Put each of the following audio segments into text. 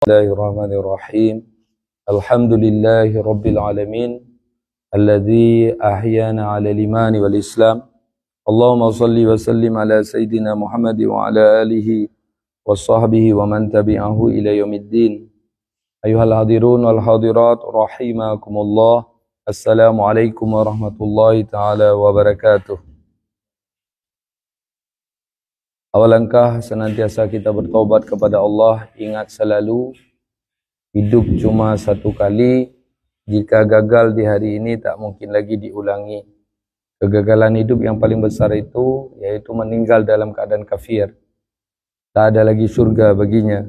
Bismillahirrahmanirrahim. Alhamdulillahi rabbil alamin alladzi ahyana 'ala al-iman wal islam. Allahumma shalli wa sallim ala sayidina Muhammad wa ala alihi washabbihi wa man tabi'ahu ila yaumiddin. Ayuhal hadirun wal hadirat rahimakumullah. Assalamualaikum warahmatullahi taala wabarakatuh. Awalangkah senantiasa kita bertaubat kepada Allah. Ingat selalu hidup cuma satu kali. Jika gagal di hari ini tak mungkin lagi diulangi. Kegagalan hidup yang paling besar itu yaitu meninggal dalam keadaan kafir. Tak ada lagi surga baginya.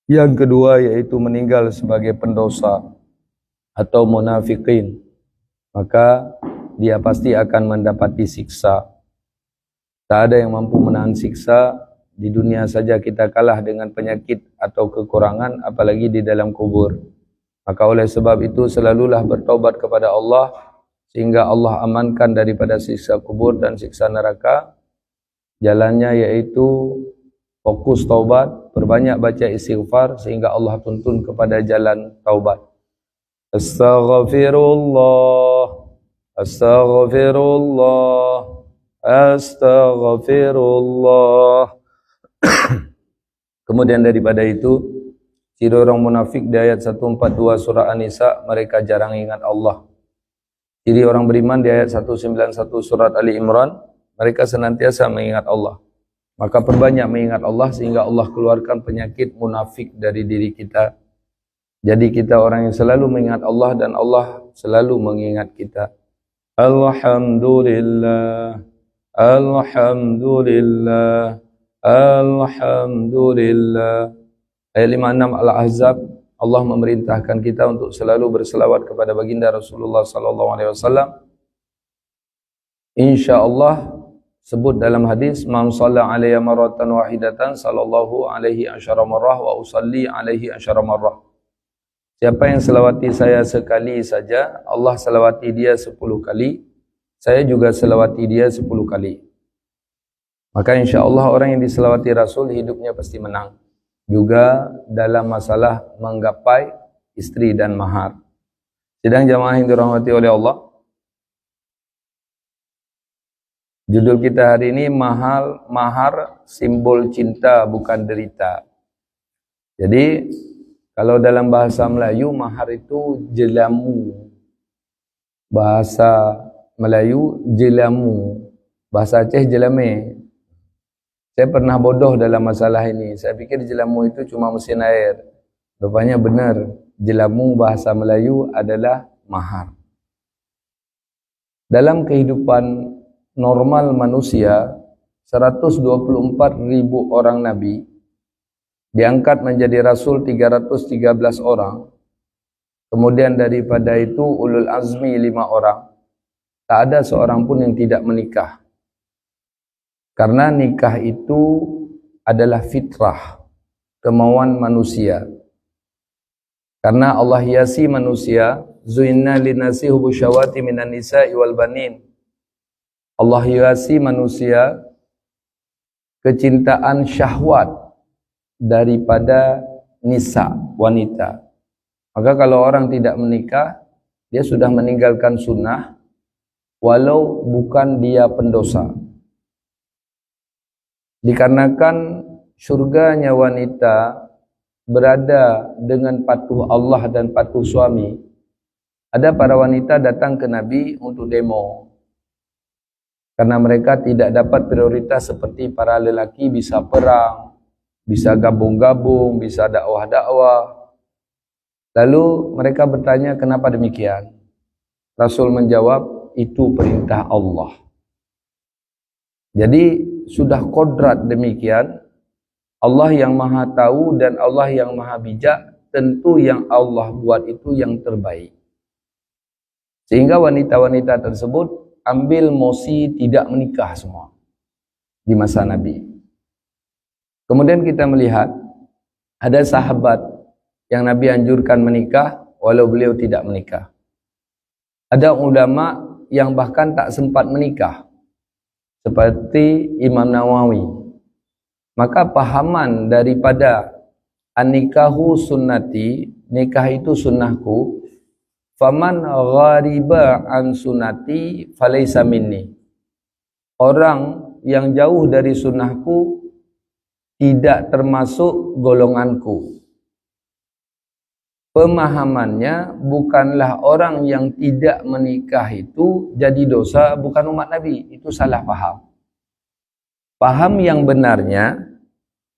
Yang kedua yaitu meninggal sebagai pendosa atau munafikin. Maka dia pasti akan mendapati siksa. Tak ada yang mampu menahan siksa. Di dunia saja kita kalah dengan penyakit atau kekurangan, apalagi di dalam kubur. Maka oleh sebab itu selalulah bertaubat kepada Allah, sehingga Allah amankan daripada siksa kubur dan siksa neraka. Jalannya yaitu fokus taubat, perbanyak baca istighfar, sehingga Allah tuntun kepada jalan taubat. Astaghfirullah, astaghfirullah, astaghfirullah. Kemudian daripada itu, ciri orang munafik di ayat 142 surah An-Nisa, mereka jarang ingat Allah. Ciri orang beriman di ayat 191 surat Ali Imran, mereka senantiasa mengingat Allah. Maka perbanyak mengingat Allah sehingga Allah keluarkan penyakit munafik dari diri kita. Jadi kita orang yang selalu mengingat Allah dan Allah selalu mengingat kita. Alhamdulillah, alhamdulillah, alhamdulillah. Ayat 56 Al-Ahzab, Allah memerintahkan kita untuk selalu berselawat kepada baginda Rasulullah SAW. InsyaAllah sebut dalam hadis, man shalla alayya maratan wahidatan sallallahu alaihi asyara marrah wa usalli alaihi asyara marrah. Siapa yang selawati saya sekali saja, Allah selawati dia 10 kali. Saya juga selawati dia 10 kali. Maka insyaAllah orang yang diselawati Rasul hidupnya pasti menang. Juga dalam masalah menggapai istri dan mahar. Sidang jamaah yang dirahmati oleh Allah. Judul kita hari ini mahar simbol cinta bukan derita. Jadi kalau dalam bahasa Melayu mahar itu jelamu. Bahasa Melayu jelamu. Bahasa Aceh jelame. Saya pernah bodoh dalam masalah ini. Saya pikir jelamu itu cuma mesin air. Rupanya benar. Jelamu bahasa Melayu adalah mahar. Dalam kehidupan normal manusia, 124.000 orang Nabi diangkat menjadi Rasul 313 orang. Kemudian daripada itu ulul azmi 5 orang. Tak ada seorang pun yang tidak menikah. Karena nikah itu adalah fitrah, kemauan manusia. Karena Allah hiasi manusia, zuinna linasi hubu syawati minan nisa'i wal banin. Allah hiasi manusia kecintaan syahwat daripada nisa, wanita. Maka kalau orang tidak menikah, dia sudah meninggalkan sunnah, walau bukan dia pendosa. Dikarenakan syurganya wanita berada dengan patuh Allah dan patuh suami, ada para wanita datang ke Nabi untuk demo. Karena mereka tidak dapat prioritas seperti para lelaki, bisa perang, bisa gabung-gabung, bisa dakwah-dakwah. Lalu mereka bertanya, kenapa demikian? Rasul menjawab, itu perintah Allah. Jadi sudah kodrat demikian. Allah yang maha tahu dan Allah yang maha bijak, tentu yang Allah buat itu yang terbaik. Sehingga wanita-wanita tersebut ambil mosi tidak menikah semua di masa Nabi. Kemudian kita melihat ada sahabat yang Nabi anjurkan menikah walau beliau tidak menikah. Ada ulama yang bahkan tak sempat menikah, seperti Imam Nawawi. Maka pahaman daripada an-nikahu sunnati, nikah itu sunnahku, faman ghariba an sunnati falaysa minni. Orang yang jauh dari sunnahku tidak termasuk golonganku. Pemahamannya bukanlah orang yang tidak menikah itu jadi dosa, bukan umat Nabi. Itu salah paham. Paham yang benarnya,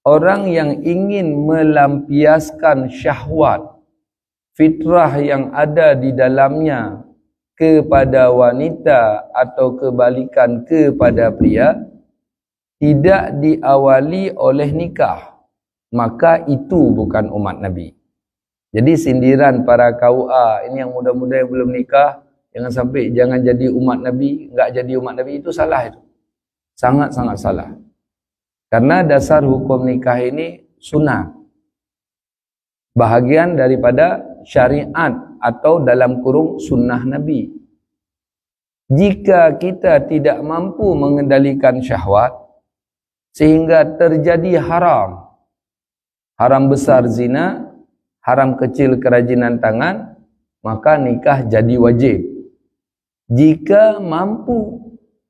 orang yang ingin melampiaskan syahwat, fitrah yang ada di dalamnya kepada wanita atau kebalikan kepada pria, tidak diawali oleh nikah, maka itu bukan umat Nabi. Jadi sindiran para KUA ini yang muda-muda yang belum nikah, jangan jadi umat Nabi, enggak jadi umat Nabi, itu salah itu. Sangat-sangat salah. Karena dasar hukum nikah ini sunnah. Bahagian daripada syariat atau dalam kurung sunnah Nabi. Jika kita tidak mampu mengendalikan syahwat sehingga terjadi haram, haram besar zina, haram kecil kerajinan tangan, maka nikah jadi wajib. Jika mampu,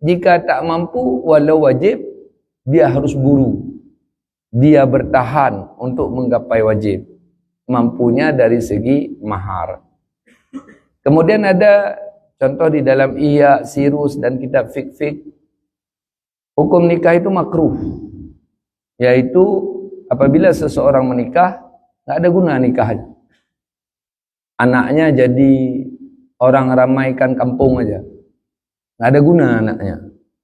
jika tak mampu, walau wajib, dia harus buru. Dia bertahan untuk menggapai wajib. Mampunya dari segi mahar. Kemudian ada contoh di dalam Ihya, Sirus dan kitab fik-fik. Hukum nikah itu makruh. Yaitu apabila seseorang menikah, nggak ada guna nikahnya. Anaknya jadi orang ramaikan kampung aja. Nggak ada guna anaknya.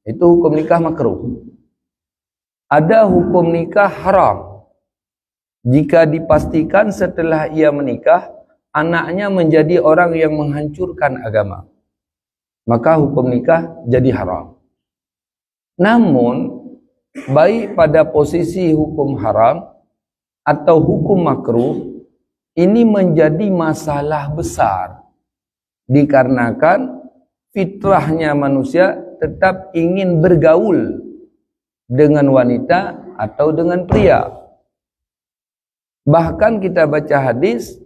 Itu hukum nikah makruh. Ada hukum nikah haram. Jika dipastikan setelah ia menikah, anaknya menjadi orang yang menghancurkan agama, maka hukum nikah jadi haram. Namun, baik pada posisi hukum haram atau hukum makruh, ini menjadi masalah besar dikarenakan fitrahnya manusia tetap ingin bergaul dengan wanita atau dengan pria. Bahkan kita baca hadis,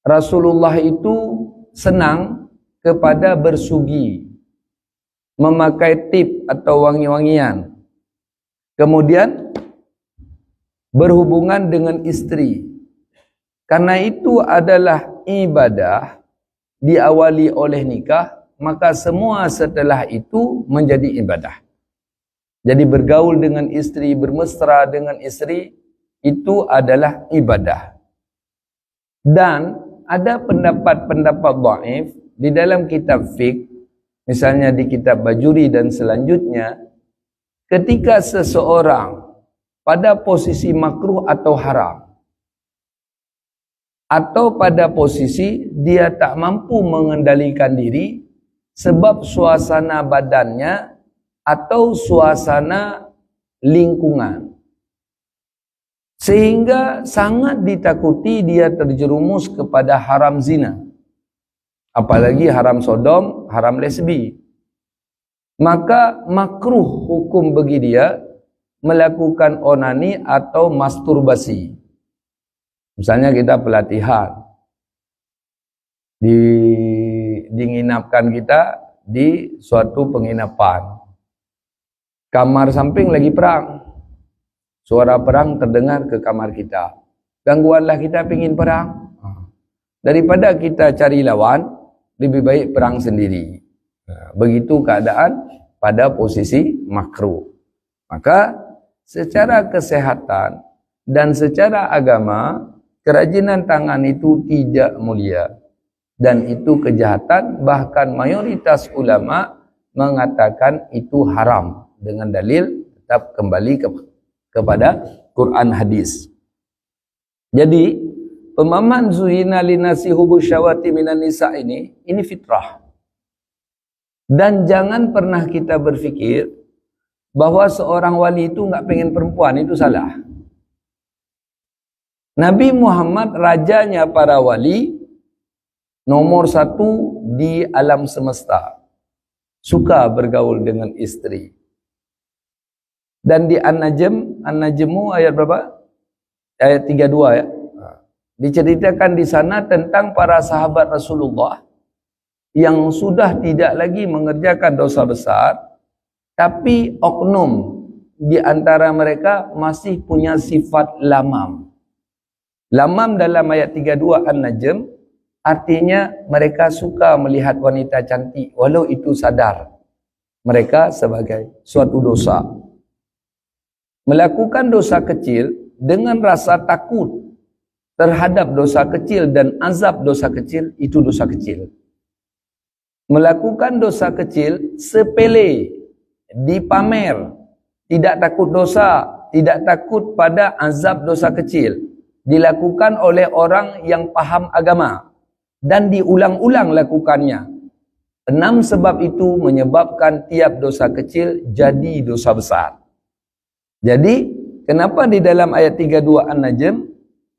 Rasulullah itu senang kepada bersugi, memakai tip atau wangi-wangian, kemudian berhubungan dengan istri. Karena itu adalah ibadah diawali oleh nikah, maka semua setelah itu menjadi ibadah. Jadi bergaul dengan istri, bermesra dengan istri, itu adalah ibadah. Dan ada pendapat-pendapat dhaif di dalam kitab fiqh, misalnya di kitab Bajuri dan selanjutnya, ketika seseorang pada posisi makruh atau haram, atau pada posisi dia tak mampu mengendalikan diri sebab suasana badannya atau suasana lingkungan, sehingga sangat ditakuti dia terjerumus kepada haram zina, apalagi haram sodom, haram lesbi, maka makruh hukum bagi dia melakukan onani atau masturbasi. Misalnya kita pelatihan, dinginapkan kita di suatu penginapan, kamar samping lagi perang, suara perang terdengar ke kamar kita, gangguanlah kita pingin perang. Daripada kita cari lawan, lebih baik perang sendiri. Begitu keadaan pada posisi makruh. Maka secara kesehatan dan secara agama, kerajinan tangan itu tidak mulia dan itu kejahatan. Bahkan mayoritas ulama mengatakan itu haram dengan dalil tetap kembali kepada Quran hadis. Jadi pemahaman zuhina linasi hubu syawati minan nisa ini fitrah. Dan jangan pernah kita berfikir bahwa seorang wali itu enggak pengen perempuan, itu salah. Nabi Muhammad rajanya para wali, nomor 1 di alam semesta, suka bergaul dengan istri. Dan di An-Najm, An-Najmu ayat berapa? ayat 32 ya. Diceritakan di sana tentang para sahabat Rasulullah yang sudah tidak lagi mengerjakan dosa besar, tapi oknum di antara mereka masih punya sifat lamam. Lamam dalam ayat 32 An-Najm artinya mereka suka melihat wanita cantik walau itu sadar mereka sebagai suatu dosa. Melakukan dosa kecil dengan rasa takut terhadap dosa kecil dan azab dosa kecil, itu dosa kecil. Melakukan dosa kecil sepele, dipamer, tidak takut dosa, tidak takut pada azab dosa kecil, dilakukan oleh orang yang paham agama dan diulang-ulang lakukannya. 6 sebab itu menyebabkan tiap dosa kecil jadi dosa besar. Jadi, kenapa di dalam ayat 32 An-Najm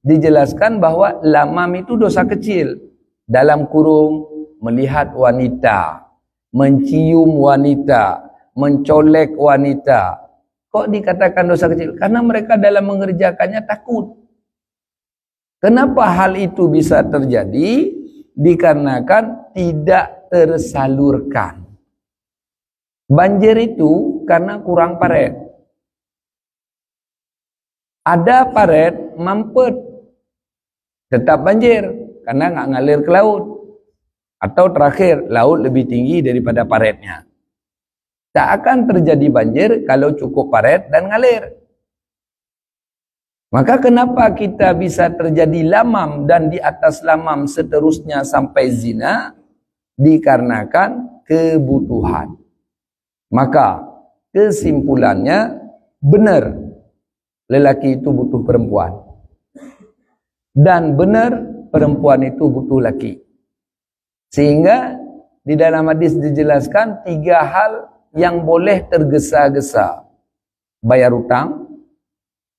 dijelaskan bahwa lamam itu dosa kecil, dalam kurung melihat wanita, mencium wanita, mencolek wanita. Kok dikatakan dosa kecil? Karena mereka dalam mengerjakannya takut. Kenapa hal itu bisa terjadi? Dikarenakan tidak tersalurkan. Banjir itu karena kurang paret. Ada paret mampet, tetap banjir karena nggak ngalir ke laut. Atau terakhir, laut lebih tinggi daripada paretnya. Tak akan terjadi banjir kalau cukup paret dan ngalir. Maka kenapa kita bisa terjadi lamam dan di atas lamam seterusnya sampai zina? Dikarenakan kebutuhan. Maka kesimpulannya benar, lelaki itu butuh perempuan. Dan benar, perempuan itu butuh laki. Sehingga di dalam hadis dijelaskan 3 hal yang boleh tergesa-gesa. Bayar hutang,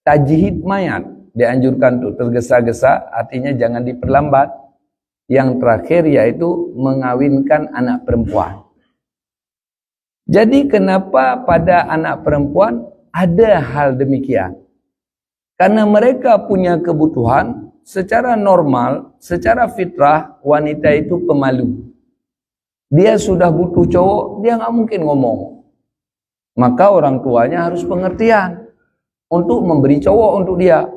tajhid mayat, dianjurkan untuk tergesa-gesa, artinya jangan diperlambat. Yang terakhir yaitu mengawinkan anak perempuan. Jadi kenapa pada anak perempuan ada hal demikian? Karena mereka punya kebutuhan. Secara normal, secara fitrah, wanita itu pemalu. Dia sudah butuh cowok, dia nggak mungkin ngomong. Maka orang tuanya harus pengertian untuk memberi cowok untuk dia.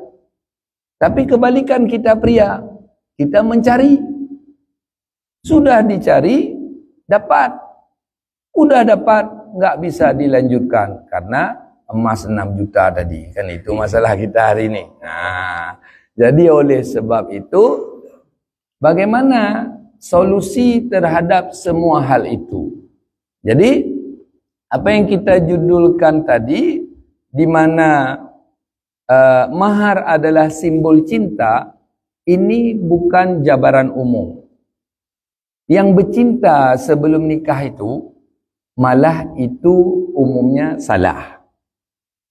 Tapi kebalikan kita pria, kita mencari. Sudah dicari, dapat. Udah dapat, nggak bisa dilanjutkan karena emas 6 juta tadi. Kan itu masalah kita hari ini. Nah, jadi oleh sebab itu, bagaimana solusi terhadap semua hal itu? Jadi, apa yang kita judulkan tadi, di mana mahar adalah simbol cinta, ini bukan jabaran umum. Yang bercinta sebelum nikah itu, malah itu umumnya salah.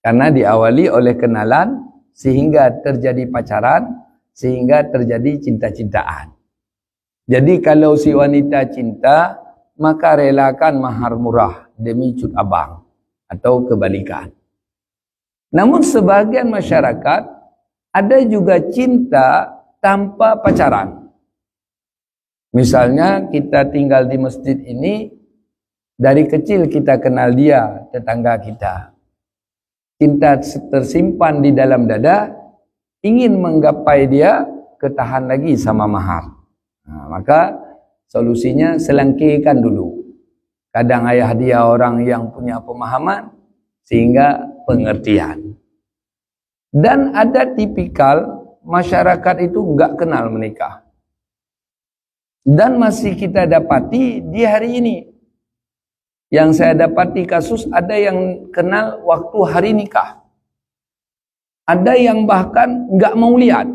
Karena diawali oleh kenalan, sehingga terjadi pacaran, sehingga terjadi cinta-cintaan. Jadi kalau si wanita cinta, maka relakan mahar murah demi cut abang, atau kebalikan. Namun sebagian masyarakat ada juga cinta tanpa pacaran. Misalnya kita tinggal di masjid ini, dari kecil kita kenal dia, tetangga kita. Cinta tersimpan di dalam dada, ingin menggapai dia, ketahan lagi sama mahar. Nah, maka solusinya selangkirkan dulu. Kadang ayah dia orang yang punya pemahaman, sehingga pengertian. Dan ada tipikal masyarakat itu enggak kenal menikah. Dan masih kita dapati di hari ini. Yang saya dapati kasus ada yang kenal waktu hari nikah. Ada yang bahkan enggak mau lihat.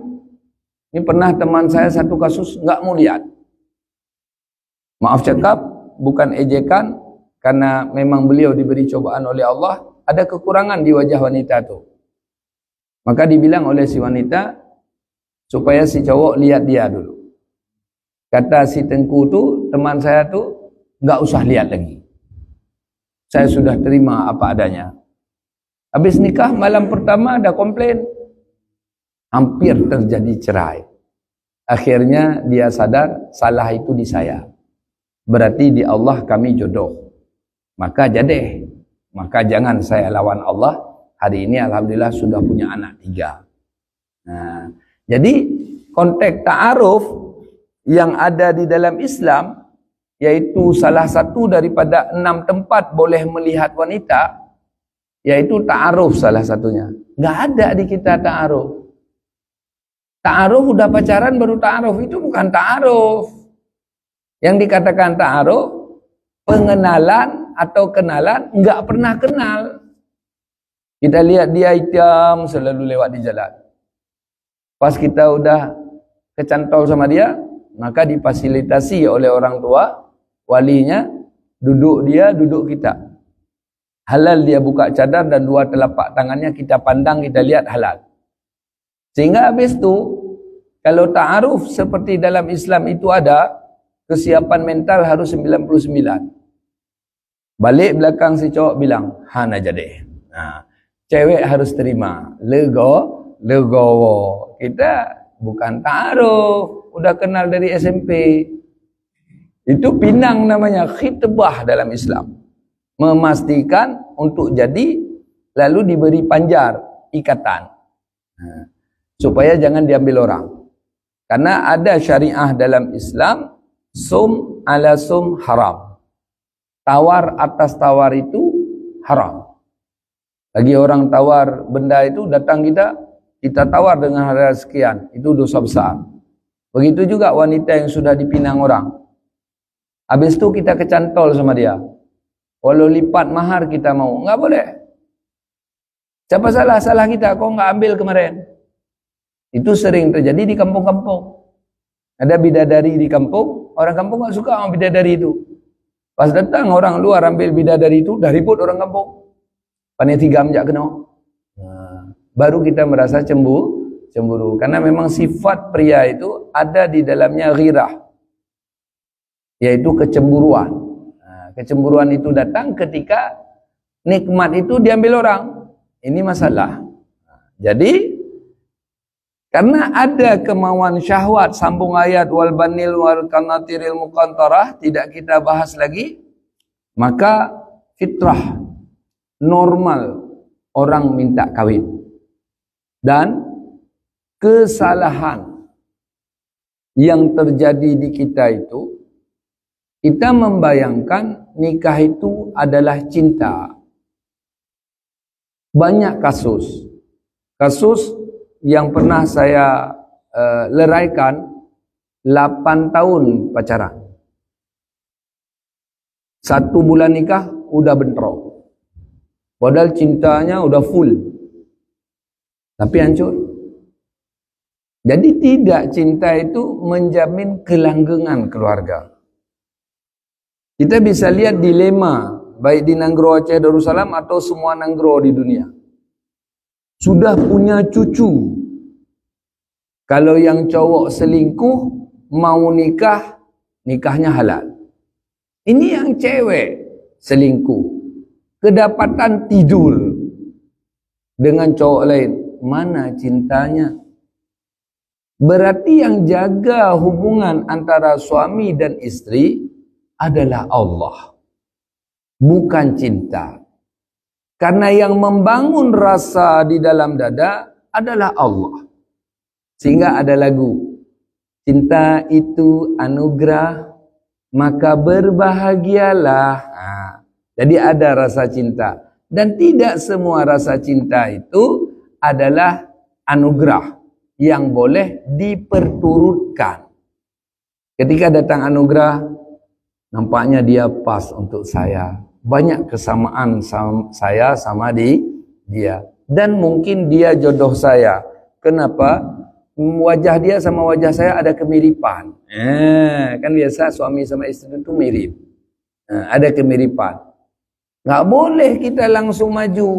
Ini pernah teman saya satu kasus enggak mau lihat. Maaf cakap, bukan ejekan, karena memang beliau diberi cobaan oleh Allah, ada kekurangan di wajah wanita itu. Maka dibilang oleh si wanita, supaya si cowok lihat dia dulu. Kata si Tengku tu, teman saya tu, enggak usah lihat lagi. Saya sudah terima apa adanya. Habis nikah malam pertama ada komplain. hampir terjadi cerai. Akhirnya dia sadar salah itu di saya. Berarti di Allah kami jodoh. Maka jadi, maka jangan saya lawan Allah. Hari ini alhamdulillah sudah punya anak 3. Nah, jadi konteks ta'aruf yang ada di dalam Islam, yaitu salah satu daripada 6 tempat boleh melihat wanita, yaitu ta'aruf salah satunya. Nggak ada di kita ta'aruf. Ta'aruf udah pacaran baru ta'aruf, itu bukan ta'aruf. Yang dikatakan ta'aruf, pengenalan atau kenalan, nggak pernah kenal. Kita lihat dia hitam selalu lewat di jalan. Pas kita udah kecantol sama dia, maka difasilitasi oleh orang tua, walinya, duduk dia, duduk kita. Halal dia buka cadar dan 2 telapak tangannya kita pandang, kita lihat halal. Sehingga habis itu, kalau ta'aruf seperti dalam Islam itu ada, kesiapan mental harus 99. Balik belakang si cowok bilang, hana jadi. Nah, cewek harus terima. Legowo. Kita bukan ta'aruf, udah kenal dari SMP. Itu pinang namanya, khitbah dalam Islam. Memastikan untuk jadi, lalu diberi panjar, ikatan. Nah, supaya jangan diambil orang. Karena ada syariah dalam Islam, sum ala sum haram. Tawar atas tawar itu haram. Lagi orang tawar benda itu, datang kita tawar dengan harga sekian, itu dosa besar. Begitu juga wanita yang sudah dipinang orang. Habis itu kita kecantol sama dia. Walau lipat mahar kita mau, enggak boleh. Siapa salah? Salah kita, kau enggak ambil kemarin. Itu sering terjadi di kampung-kampung. Ada bidadari di kampung, orang kampung enggak suka sama bidadari itu. Pas datang orang luar ambil bidadari itu, dah ribut orang kampung. Pandai 3 menjak kena. Baru kita merasa cemburu. Karena memang sifat pria itu ada di dalamnya ghirah, yaitu kecemburuan. Kecemburuan itu datang ketika nikmat itu diambil orang. Ini masalah. Jadi karena ada kemauan syahwat, sambung ayat wal banil wal qanatiril muqantarah, tidak kita bahas lagi. Maka fitrah normal orang minta kawin. Dan kesalahan yang terjadi di kita itu, kita membayangkan nikah itu adalah cinta. Banyak kasus yang pernah saya leraikan, 8 tahun pacaran. 1 bulan nikah udah bentrok. Padahal cintanya udah full, tapi hancur. Jadi tidak, cinta itu menjamin kelanggengan keluarga. Kita bisa lihat dilema, baik di Nanggro Aceh Darussalam atau semua Nanggro di dunia. Sudah punya cucu. Kalau yang cowok selingkuh, mau nikah, nikahnya halal. Ini yang cewek selingkuh, kedapatan tidur dengan cowok lain. Mana cintanya? Berarti yang jaga hubungan antara suami dan istri adalah Allah, bukan cinta. Karena yang membangun rasa di dalam dada adalah Allah. Sehingga ada lagu, cinta itu anugerah, maka berbahagialah. Jadi ada rasa cinta. Dan tidak semua rasa cinta itu adalah anugerah yang boleh diperturutkan. Ketika datang anugerah, nampaknya dia pas untuk saya. Banyak kesamaan saya sama dia. Dan mungkin dia jodoh saya. Kenapa? Wajah dia sama wajah saya ada kemiripan. Kan biasa suami sama istri itu mirip. Ada kemiripan. Nggak boleh kita langsung maju.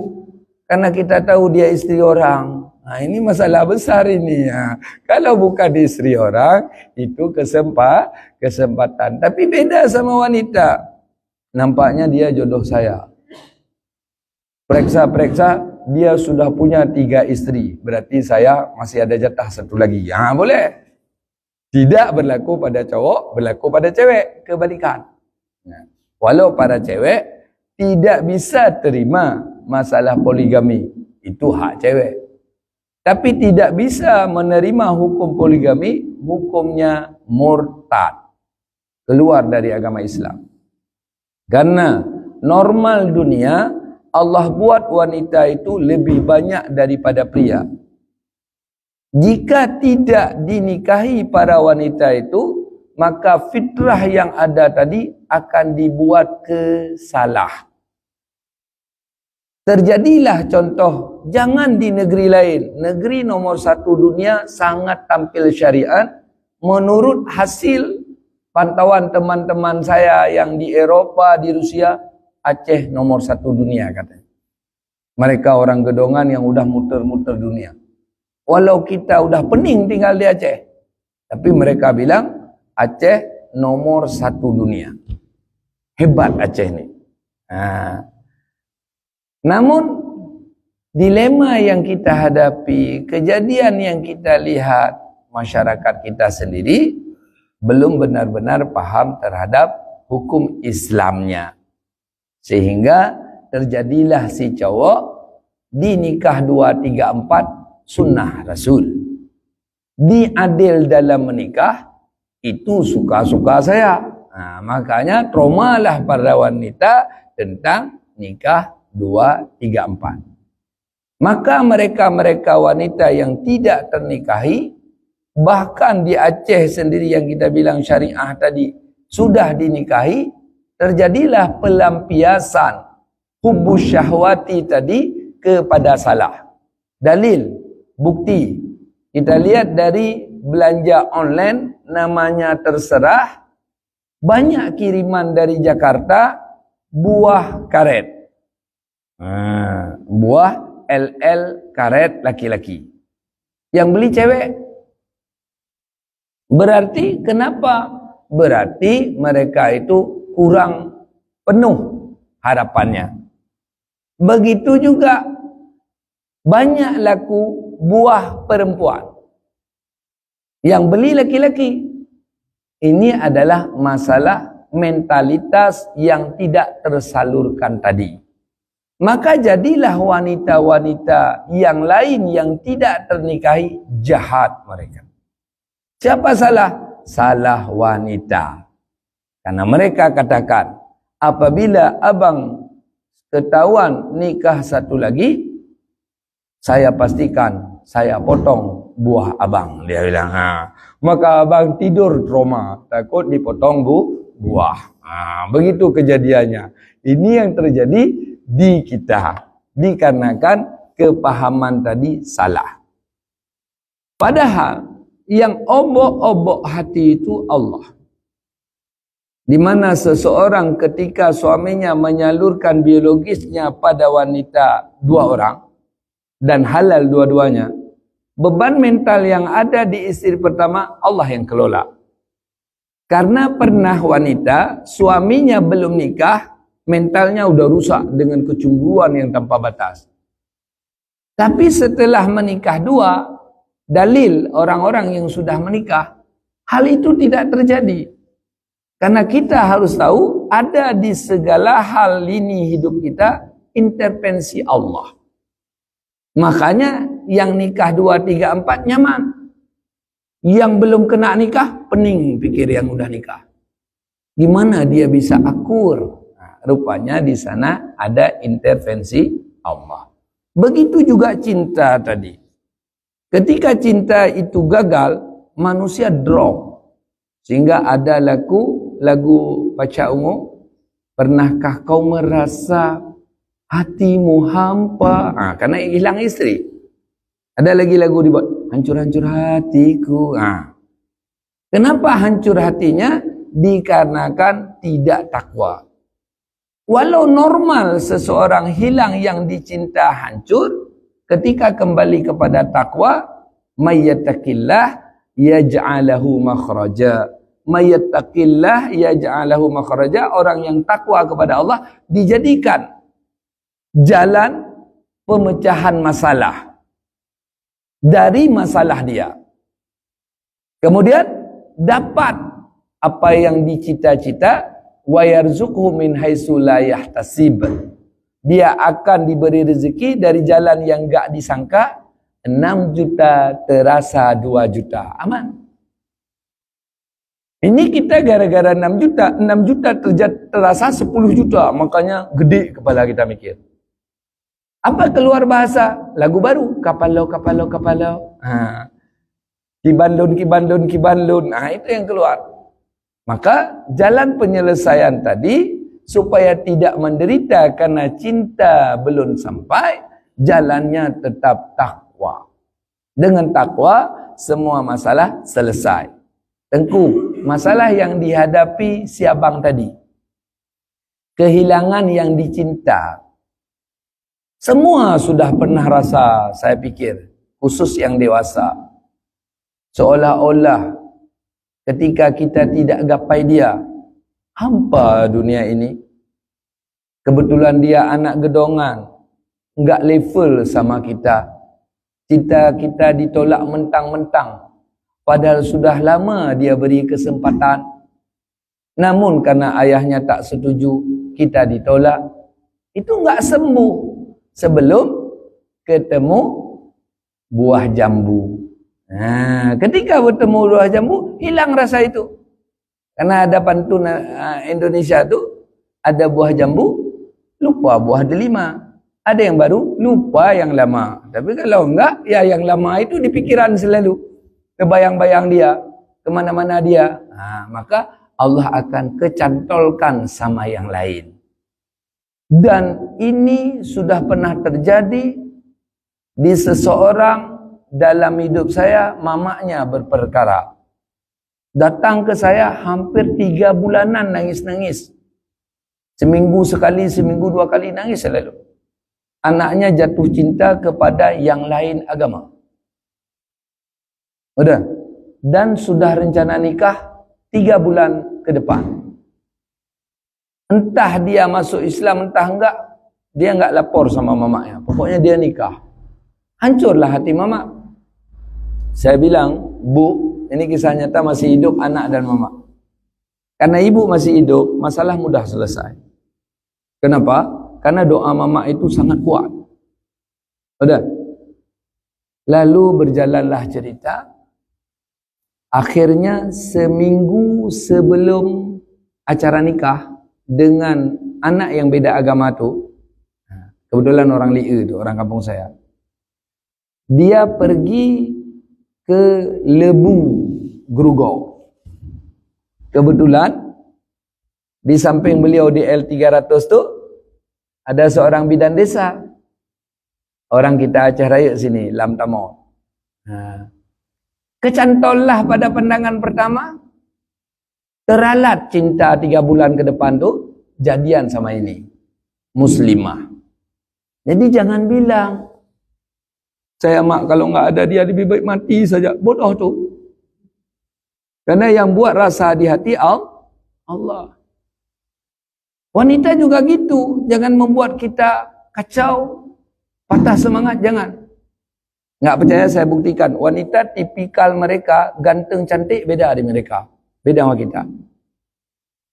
Karena kita tahu dia istri orang. Nah, ini masalah besar ini. Kalau bukan istri orang, itu kesempatan. Tapi beda sama wanita. Nampaknya dia jodoh saya. Periksa-periksa, dia sudah punya 3 isteri, berarti saya masih ada jatah 1 lagi. Boleh. Tidak berlaku pada cowok, berlaku pada cewek. Kebalikan. Walau para cewek tidak bisa terima masalah poligami, itu hak cewek. Tapi tidak bisa menerima hukum poligami, hukumnya murtad, keluar dari agama Islam. Karena normal dunia, Allah buat wanita itu lebih banyak daripada pria. Jika tidak dinikahi para wanita itu, maka fitrah yang ada tadi akan dibuat kesalah. Terjadilah contoh, jangan di negeri lain. Negeri nomor 1 dunia sangat tampil syariat. Menurut hasil pantauan teman-teman saya yang di Eropa, di Rusia, Aceh nomor 1 dunia katanya. Mereka orang gedongan yang udah muter-muter dunia. Walau kita udah pening tinggal di Aceh, tapi mereka bilang Aceh nomor 1 dunia. Hebat Aceh ini. Namun dilema yang kita hadapi, kejadian yang kita lihat, masyarakat kita sendiri belum benar-benar paham terhadap hukum Islamnya. Sehingga terjadilah si cowok dinikah 2, 3, 4 sunnah Rasul. Diadil dalam menikah itu suka-suka saya. Makanya traumalah para wanita tentang nikah 2, 3, 4. Maka mereka-mereka wanita yang tidak ternikahi, bahkan di Aceh sendiri yang kita bilang syariah tadi, sudah dinikahi, terjadilah pelampiasan hubus syahwati tadi kepada salah. Dalil, bukti, kita lihat dari belanja online namanya Terserah, banyak kiriman dari Jakarta buah karet. Buah LL karet laki-laki. Yang beli cewek. Berarti kenapa? Berarti mereka itu kurang penuh harapannya. Begitu juga banyak laku buah perempuan. Yang beli laki-laki. Ini adalah masalah mentalitas yang tidak tersalurkan tadi. Maka jadilah wanita-wanita yang lain yang tidak ternikahi jahat mereka. Siapa salah? Salah wanita. Karena mereka katakan, apabila abang ketahuan nikah 1 lagi, saya pastikan saya potong buah abang. Dia bilang, maka abang tidur trauma, takut dipotong buah. Begitu kejadiannya. Ini yang terjadi di kita, dikarenakan kepahaman tadi salah. Padahal yang obok-obok hati itu Allah. Di mana seseorang ketika suaminya menyalurkan biologisnya pada wanita 2 orang dan halal dua-duanya, beban mental yang ada di istri pertama Allah yang kelola. Karena pernah wanita suaminya belum nikah, mentalnya udah rusak dengan kecemburuan yang tanpa batas. Tapi setelah menikah 2, dalil orang-orang yang sudah menikah, hal itu tidak terjadi. Karena kita harus tahu, ada di segala hal lini hidup kita, intervensi Allah. Makanya yang nikah 2, 3, 4 nyaman. Yang belum kena nikah, pening pikir yang udah nikah. Gimana dia bisa akur? Rupanya di sana ada intervensi Allah. Begitu juga cinta tadi. Ketika cinta itu gagal, manusia drop. Sehingga ada lagu Paca Ungu, pernahkah kau merasa hatimu hampa? Karena hilang istri. Ada lagi lagu dibuat, hancur-hancur hatiku. Kenapa hancur hatinya? Dikarenakan tidak takwa. Walau normal seseorang hilang yang dicinta hancur, ketika kembali kepada takwa, mayyattaqillah yaj'alahu makhraja. Mayyattaqillah yaj'alahu makhraja. Orang yang takwa kepada Allah dijadikan jalan pemecahan masalah dari masalah dia. Kemudian dapat apa yang dicita-cita, wa yarzuqhu min haitsu la yahtasib. Dia akan diberi rezeki dari jalan yang enggak disangka. 6 juta terasa 2 juta. Aman. Ini kita gara-gara 6 juta, 6 juta terasa 10 juta. Makanya gede kepala kita mikir. Apa keluar bahasa? Lagu baru. Kapalau, kapalau, kapalau. Kibandun, kibandun, kibandun. Itu yang keluar. Maka jalan penyelesaian tadi, supaya tidak menderita karena cinta belum sampai, jalannya tetap takwa. Dengan takwa, semua masalah selesai. Tengku, masalah yang dihadapi si abang tadi. Kehilangan yang dicinta. Semua sudah pernah rasa, saya pikir. Khusus yang dewasa. Seolah-olah ketika kita tidak gapai dia, hampa dunia ini. Kebetulan dia anak gedongan, enggak level sama kita. Cita kita ditolak mentang-mentang. Padahal sudah lama dia beri kesempatan. Namun karena ayahnya tak setuju, kita ditolak. Itu enggak sembuh sebelum ketemu buah jambu. Ketika bertemu buah jambu, hilang rasa itu. Karena ada pantun Indonesia tu, ada buah jambu, lupa buah delima. Ada yang baru, lupa yang lama. Tapi kalau enggak, ya yang lama itu di pikiran selalu. Kebayang-bayang dia, kemana-mana dia. Maka Allah akan kecantolkan sama yang lain. Dan ini sudah pernah terjadi di seseorang dalam hidup saya. Mamaknya berperkara. Datang ke saya hampir 3 bulanan nangis-nangis. Seminggu sekali, seminggu 2 kali nangis selalu. Anaknya jatuh cinta kepada yang lain agama. Udah. Dan sudah rencana nikah 3 bulan ke depan. Entah dia masuk Islam, entah enggak. Dia enggak lapor sama mamaknya. Pokoknya dia nikah. Hancurlah hati mamak. Saya bilang, Bu, ini kisah nyata, masih hidup anak dan mama. Karena ibu masih hidup, masalah mudah selesai. Kenapa? Karena doa mama itu sangat kuat. Udah. Lalu berjalanlah cerita. Akhirnya seminggu sebelum acara nikah dengan anak yang beda agama tu, kebetulan orang Li'e tu, orang kampung saya. Dia pergi ke Lebu Grogol. Kebetulan di samping beliau di L300 tu ada seorang bidan desa. Orang kita Aceh Raya sini, Lam Tamo. Kecantollah pada pandangan pertama. Teralat cinta 3 bulan ke depan tu jadian sama ini. Muslimah. Jadi jangan bilang, saya mak kalau enggak ada dia lebih baik mati saja. Bodoh tu. Karena yang buat rasa di hati Allah. Wanita juga gitu. Jangan membuat kita kacau, patah semangat. Jangan. Enggak percaya saya buktikan. Wanita tipikal mereka ganteng cantik beda dari mereka. Beda sama kita.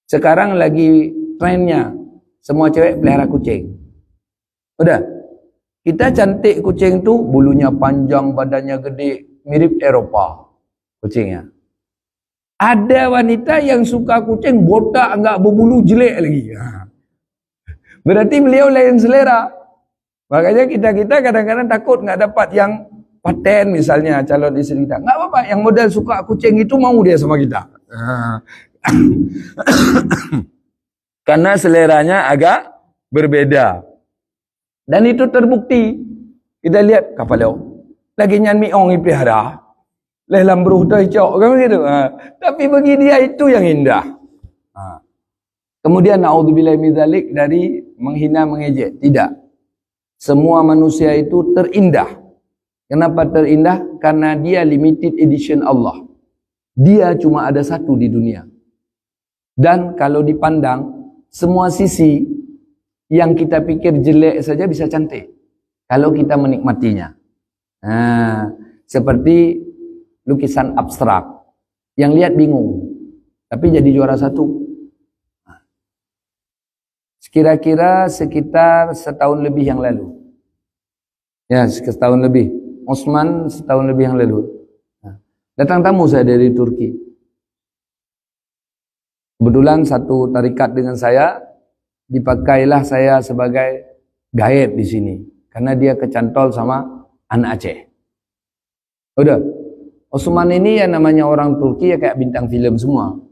Sekarang lagi trennya semua cewek pelihara kucing. Udah. Kita cantik kucing tu, bulunya panjang, badannya gede, mirip Eropa kucingnya. Ada wanita yang suka kucing botak, enggak berbulu, jelek lagi. Berarti beliau lain selera. Makanya kita kadang-kadang takut enggak dapat yang paten misalnya calon istri kita. Enggak apa-apa, yang model suka kucing itu mau dia sama kita. Karena seleranya agak berbeda. Dan itu terbukti. Kita lihat kapalau. Lagi nyan miong ipihara. Lelam beruh dah hijau. Kan begitu. Tapi bagi dia itu yang indah. Kemudian na'udzubillahi min dzalik, dari menghina mengejek. Tidak. Semua manusia itu terindah. Kenapa terindah? Karena dia limited edition Allah. Dia cuma ada satu di dunia. Dan kalau dipandang, semua sisi yang kita pikir jelek saja bisa cantik. kalau kita menikmatinya. Nah, seperti lukisan abstrak. Yang lihat bingung, tapi jadi juara satu. Kira-kira sekitar setahun lebih yang lalu. Ya, setahun lebih. Osman setahun lebih yang lalu. Datang tamu saya dari Turki. Kebetulan satu tarikat dengan saya, dipakailah saya sebagai gaib di sini. Karena dia kecantol sama anak Aceh. Udah, Osman ini ya namanya orang Turki ya kayak bintang film semua.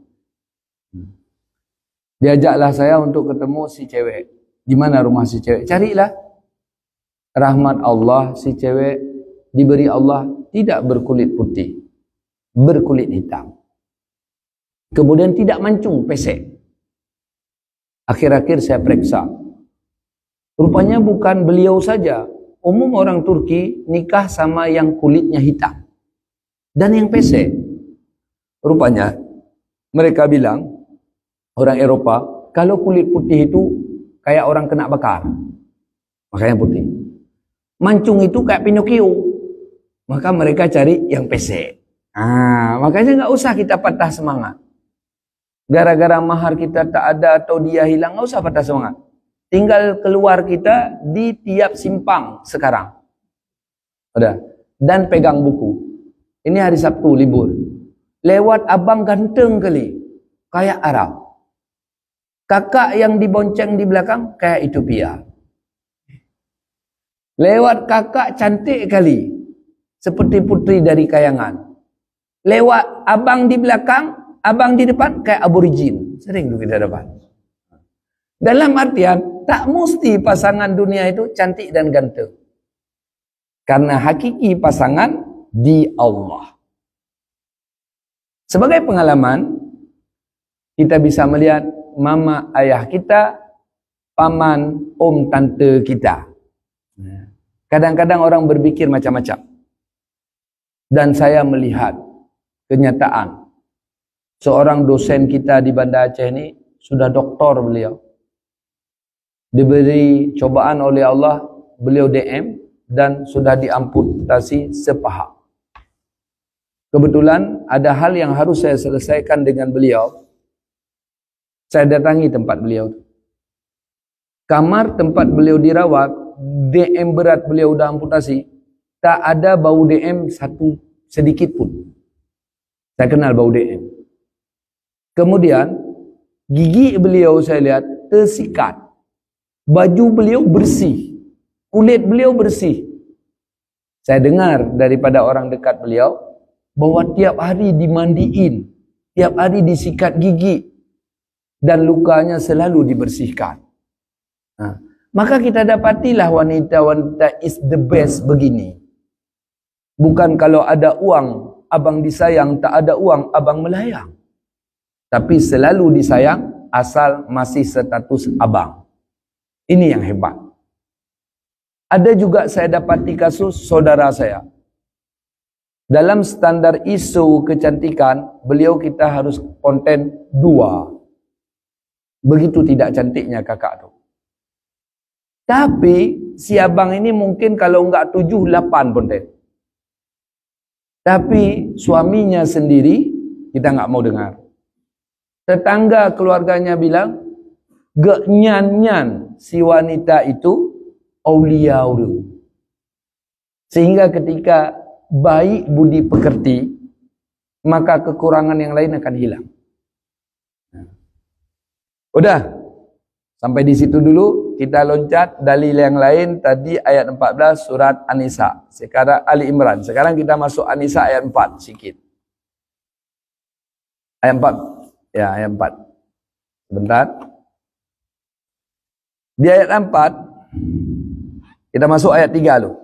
Diajaklah saya untuk ketemu si cewek. Di mana rumah si cewek? Carilah. Rahmat Allah, si cewek diberi Allah tidak berkulit putih, berkulit hitam. Kemudian tidak mancung, pesek. Akhir-akhir saya periksa. Rupanya bukan beliau saja. Umum orang Turki nikah sama yang kulitnya hitam dan yang pesek. Rupanya mereka bilang, orang Eropa, kalau kulit putih itu kayak orang kena bakar, makanya putih. Mancung itu kayak Pinocchio, maka mereka cari yang pesek. Makanya nggak usah kita patah semangat. Gara-gara mahar kita tak ada atau dia hilang, nggak usah patah semangat. Tinggal keluar kita di tiap simpang sekarang. Udah. Dan pegang buku. Ini hari Sabtu libur. Lewat abang ganteng kali, kayak Arab. Kakak yang dibonceng di belakang kayak Ethiopia. Lewat kakak cantik kali, seperti putri dari kayangan. Lewat abang di belakang, abang di depan kayak aborigin. Sering tuh kita dapat. Dalam artian, tak mesti pasangan dunia itu cantik dan ganteng. Karena hakiki pasangan di Allah. Sebagai pengalaman, kita bisa melihat mama ayah kita, paman, om, tante kita. Kadang-kadang orang berpikir macam-macam. Dan saya melihat kenyataan. Seorang dosen kita di Banda Aceh ini sudah doktor beliau. Diberi cobaan oleh Allah, beliau DM dan sudah diamputasi sepaha. Kebetulan ada hal yang harus saya selesaikan dengan beliau. Saya datangi tempat beliau. Kamar tempat beliau dirawat, DM berat beliau udah amputasi, tak ada bau DM satu sedikit pun. Saya kenal bau DM. Kemudian gigi beliau saya lihat tersikat. Baju beliau bersih, kulit beliau bersih. Saya dengar daripada orang dekat beliau bahwa tiap hari dimandiin, tiap hari disikat gigi, dan lukanya selalu dibersihkan. Maka kita dapatilah wanita-wanita is the best begini. Bukan kalau ada uang, abang disayang, tak ada uang, abang melayang. Tapi selalu disayang asal masih status abang. Ini yang hebat. Ada juga saya dapati kasus saudara saya. Dalam standar ISO kecantikan, beliau kita harus konten 2. Begitu tidak cantiknya kakak tu. Tapi si abang ini mungkin kalau enggak 7, 8 konten. Tapi suaminya sendiri kita enggak mau dengar. Tetangga keluarganya bilang, gak nyan-nyan si wanita itu aulia dulu. Sehingga ketika baik budi pekerti, maka kekurangan yang lain akan hilang. Udah, sampai di situ dulu. Kita loncat dalil yang lain. Tadi ayat 14 surat An-Nisa. Sekarang Ali Imran. Sekarang kita masuk An-Nisa ayat 4 sikit. Ayat 4. Ya, ayat 4. Sebentar. Di ayat 4 kita masuk ayat 3 dulu.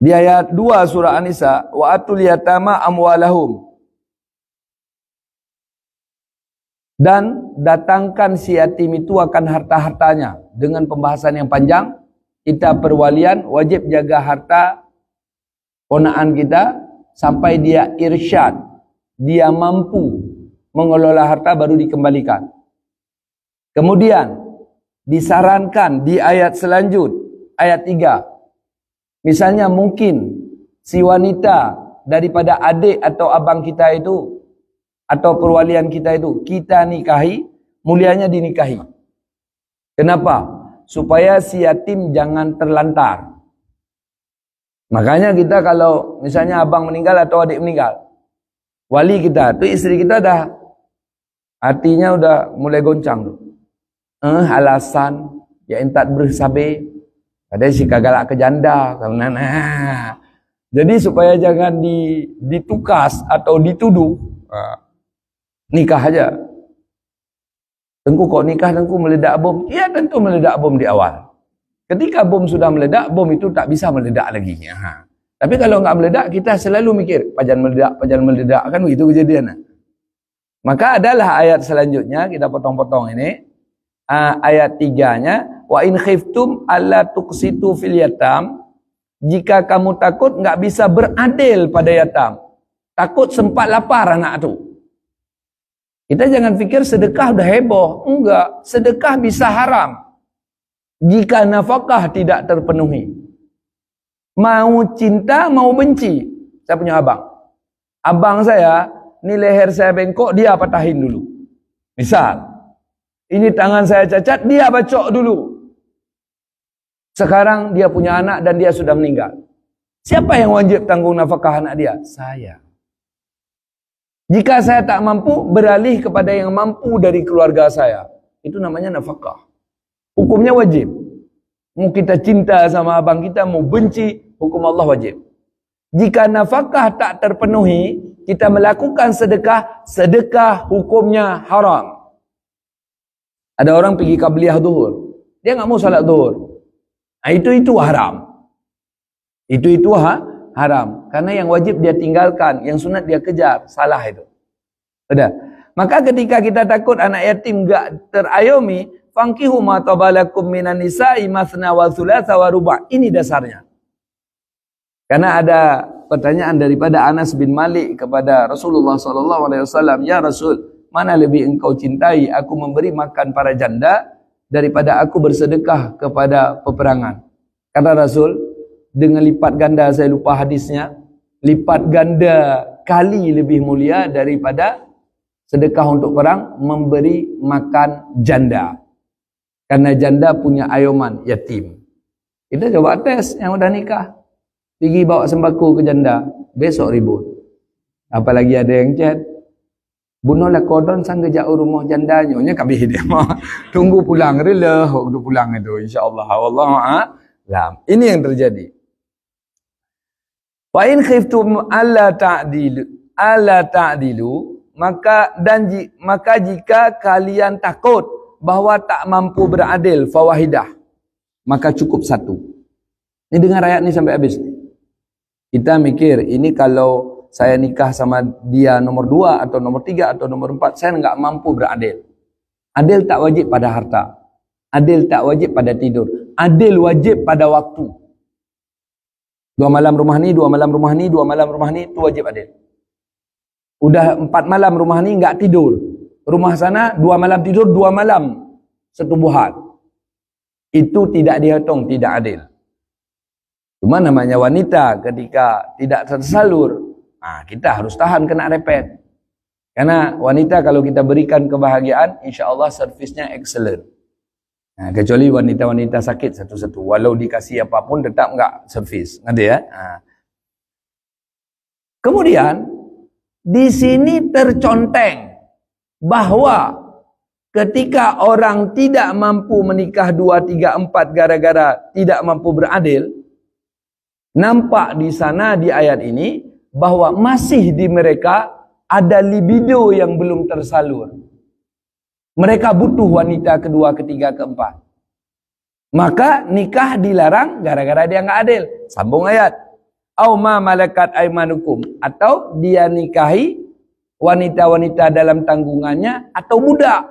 Di ayat 2 surah An-Nisa, wa atul yatama amwalahum. Dan datangkan si yatim itu akan harta-hartanya. Dengan pembahasan yang panjang, kita perwalian wajib jaga harta ponaan kita sampai dia irsyad, dia mampu mengelola harta baru dikembalikan. Kemudian disarankan di ayat ayat 3. Misalnya mungkin si wanita daripada adik atau abang kita itu, atau perwalian kita itu, kita nikahi, mulianya dinikahi. Kenapa? Supaya si yatim jangan terlantar. Makanya kita kalau misalnya abang meninggal atau adik meninggal, wali kita, tu isteri kita dah hatinya udah mulai goncang tu. Alasan ya entat bersabar. Padahal si kagalak ke janda karena jadi supaya jangan ditukas atau dituduh, nikah aja. Tengku kok nikah tengku meledak bom? Ya tentu meledak bom di awal. Ketika bom sudah meledak, bom itu tak bisa meledak lagi. Tapi kalau enggak meledak, kita selalu mikir, pajan meledak, kan begitu kejadian. Maka adalah ayat selanjutnya, kita potong-potong ini. Ayat 3-nya, wa in khiftum alla tuqsitu fil yatam, jika kamu takut enggak bisa beradil pada yatam. Takut sempat lapar anak tu. Kita jangan fikir sedekah udah heboh. Enggak, sedekah bisa haram jika nafkah tidak terpenuhi. Mau cinta, mau benci. Saya punya abang. Abang saya, ni leher saya bengkok, dia patahin dulu. Misal, ini tangan saya cacat, dia bacok dulu. Sekarang dia punya anak dan dia sudah meninggal. Siapa yang wajib tanggung nafkah anak dia? Saya. Jika saya tak mampu, beralih kepada yang mampu dari keluarga saya. Itu namanya nafkah. Hukumnya wajib. Mau kita cinta sama abang kita, mau benci, hukum Allah wajib. Jika nafkah tak terpenuhi, kita melakukan sedekah, sedekah hukumnya haram. Ada orang pergi qabliyah zuhur, dia enggak mau salat zuhur. Itu haram. Itu haram. Karena yang wajib dia tinggalkan, yang sunat dia kejar. Salah itu. Sudah. Maka ketika kita takut anak yatim enggak terayomi, fankihu ma tabalakum minan nisa'i mathna wa thulatha wa ruba'. Ini dasarnya. Karena ada pertanyaan daripada Anas bin Malik kepada Rasulullah SAW. Ya Rasul, mana lebih engkau cintai? Aku memberi makan para janda daripada aku bersedekah kepada peperangan. Kata Rasul, dengan lipat ganda, saya lupa hadisnya, lipat ganda kali lebih mulia daripada sedekah untuk perang memberi makan janda. Karena janda punya ayoman yatim. Kita coba tes yang udah nikah. Pergi bawa sembako ke janda. Besok ribut. Apalagi ada yang chat. Bunuhlah kodon sang gejak rumah jandanya. Nya kami dia mah. Tunggu pulang rela. Waktu pulang itu. InsyaAllah. Wallahu'alam. Ini yang terjadi. Wa in khiftum alla ta'dilu. Maka jika kalian takut bahwa tak mampu beradil, fawahidah, maka cukup satu. Ini dengar ayat ni sampai habis. Kita mikir, ini kalau saya nikah sama dia nomor 2 atau nomor 3 atau nomor 4, saya enggak mampu beradil. Adil tak wajib pada harta. Adil tak wajib pada tidur. Adil wajib pada waktu. 2 malam rumah ni, 2 malam rumah ni, 2 malam rumah ni, itu wajib adil. Udah 4 malam rumah ni enggak tidur. Rumah sana 2 malam tidur, 2 malam setubuhan. Itu tidak dihitung, tidak adil. Cuma namanya wanita ketika tidak tersalur, kita harus tahan kena repet. Karena wanita kalau kita berikan kebahagiaan, insya Allah servisnya excellent. Kecuali wanita-wanita sakit satu-satu. Walau dikasih apapun tetap enggak servis. Ngerti ya? Kemudian, di sini terconteng bahwa ketika orang tidak mampu menikah 2, 3, 4 gara-gara tidak mampu beradil, nampak di sana di ayat ini bahwa masih di mereka ada libido yang belum tersalur. Mereka butuh wanita kedua, ketiga, keempat. Maka nikah dilarang gara-gara dia enggak adil. Sambung ayat. Au ma malakat aimanukum, atau dia nikahi wanita-wanita dalam tanggungannya atau budak.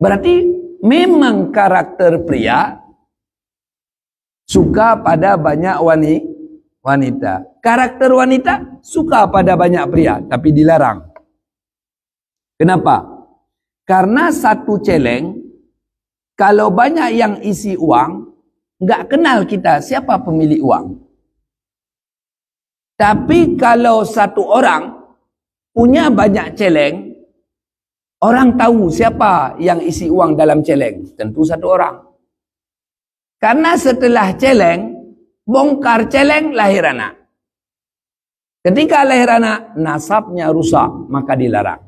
Berarti memang karakter pria suka pada banyak wanita. Karakter wanita suka pada banyak pria, tapi dilarang. Kenapa? Karena satu celeng Kalau banyak yang isi uang, nggak kenal kita siapa pemilik uang. Tapi kalau satu orang punya banyak celeng, orang tahu siapa yang isi uang dalam celeng. Tentu satu orang. Karena setelah celeng, bongkar celeng, lahir anak. Ketika lahir anak, nasabnya rusak, maka dilarang.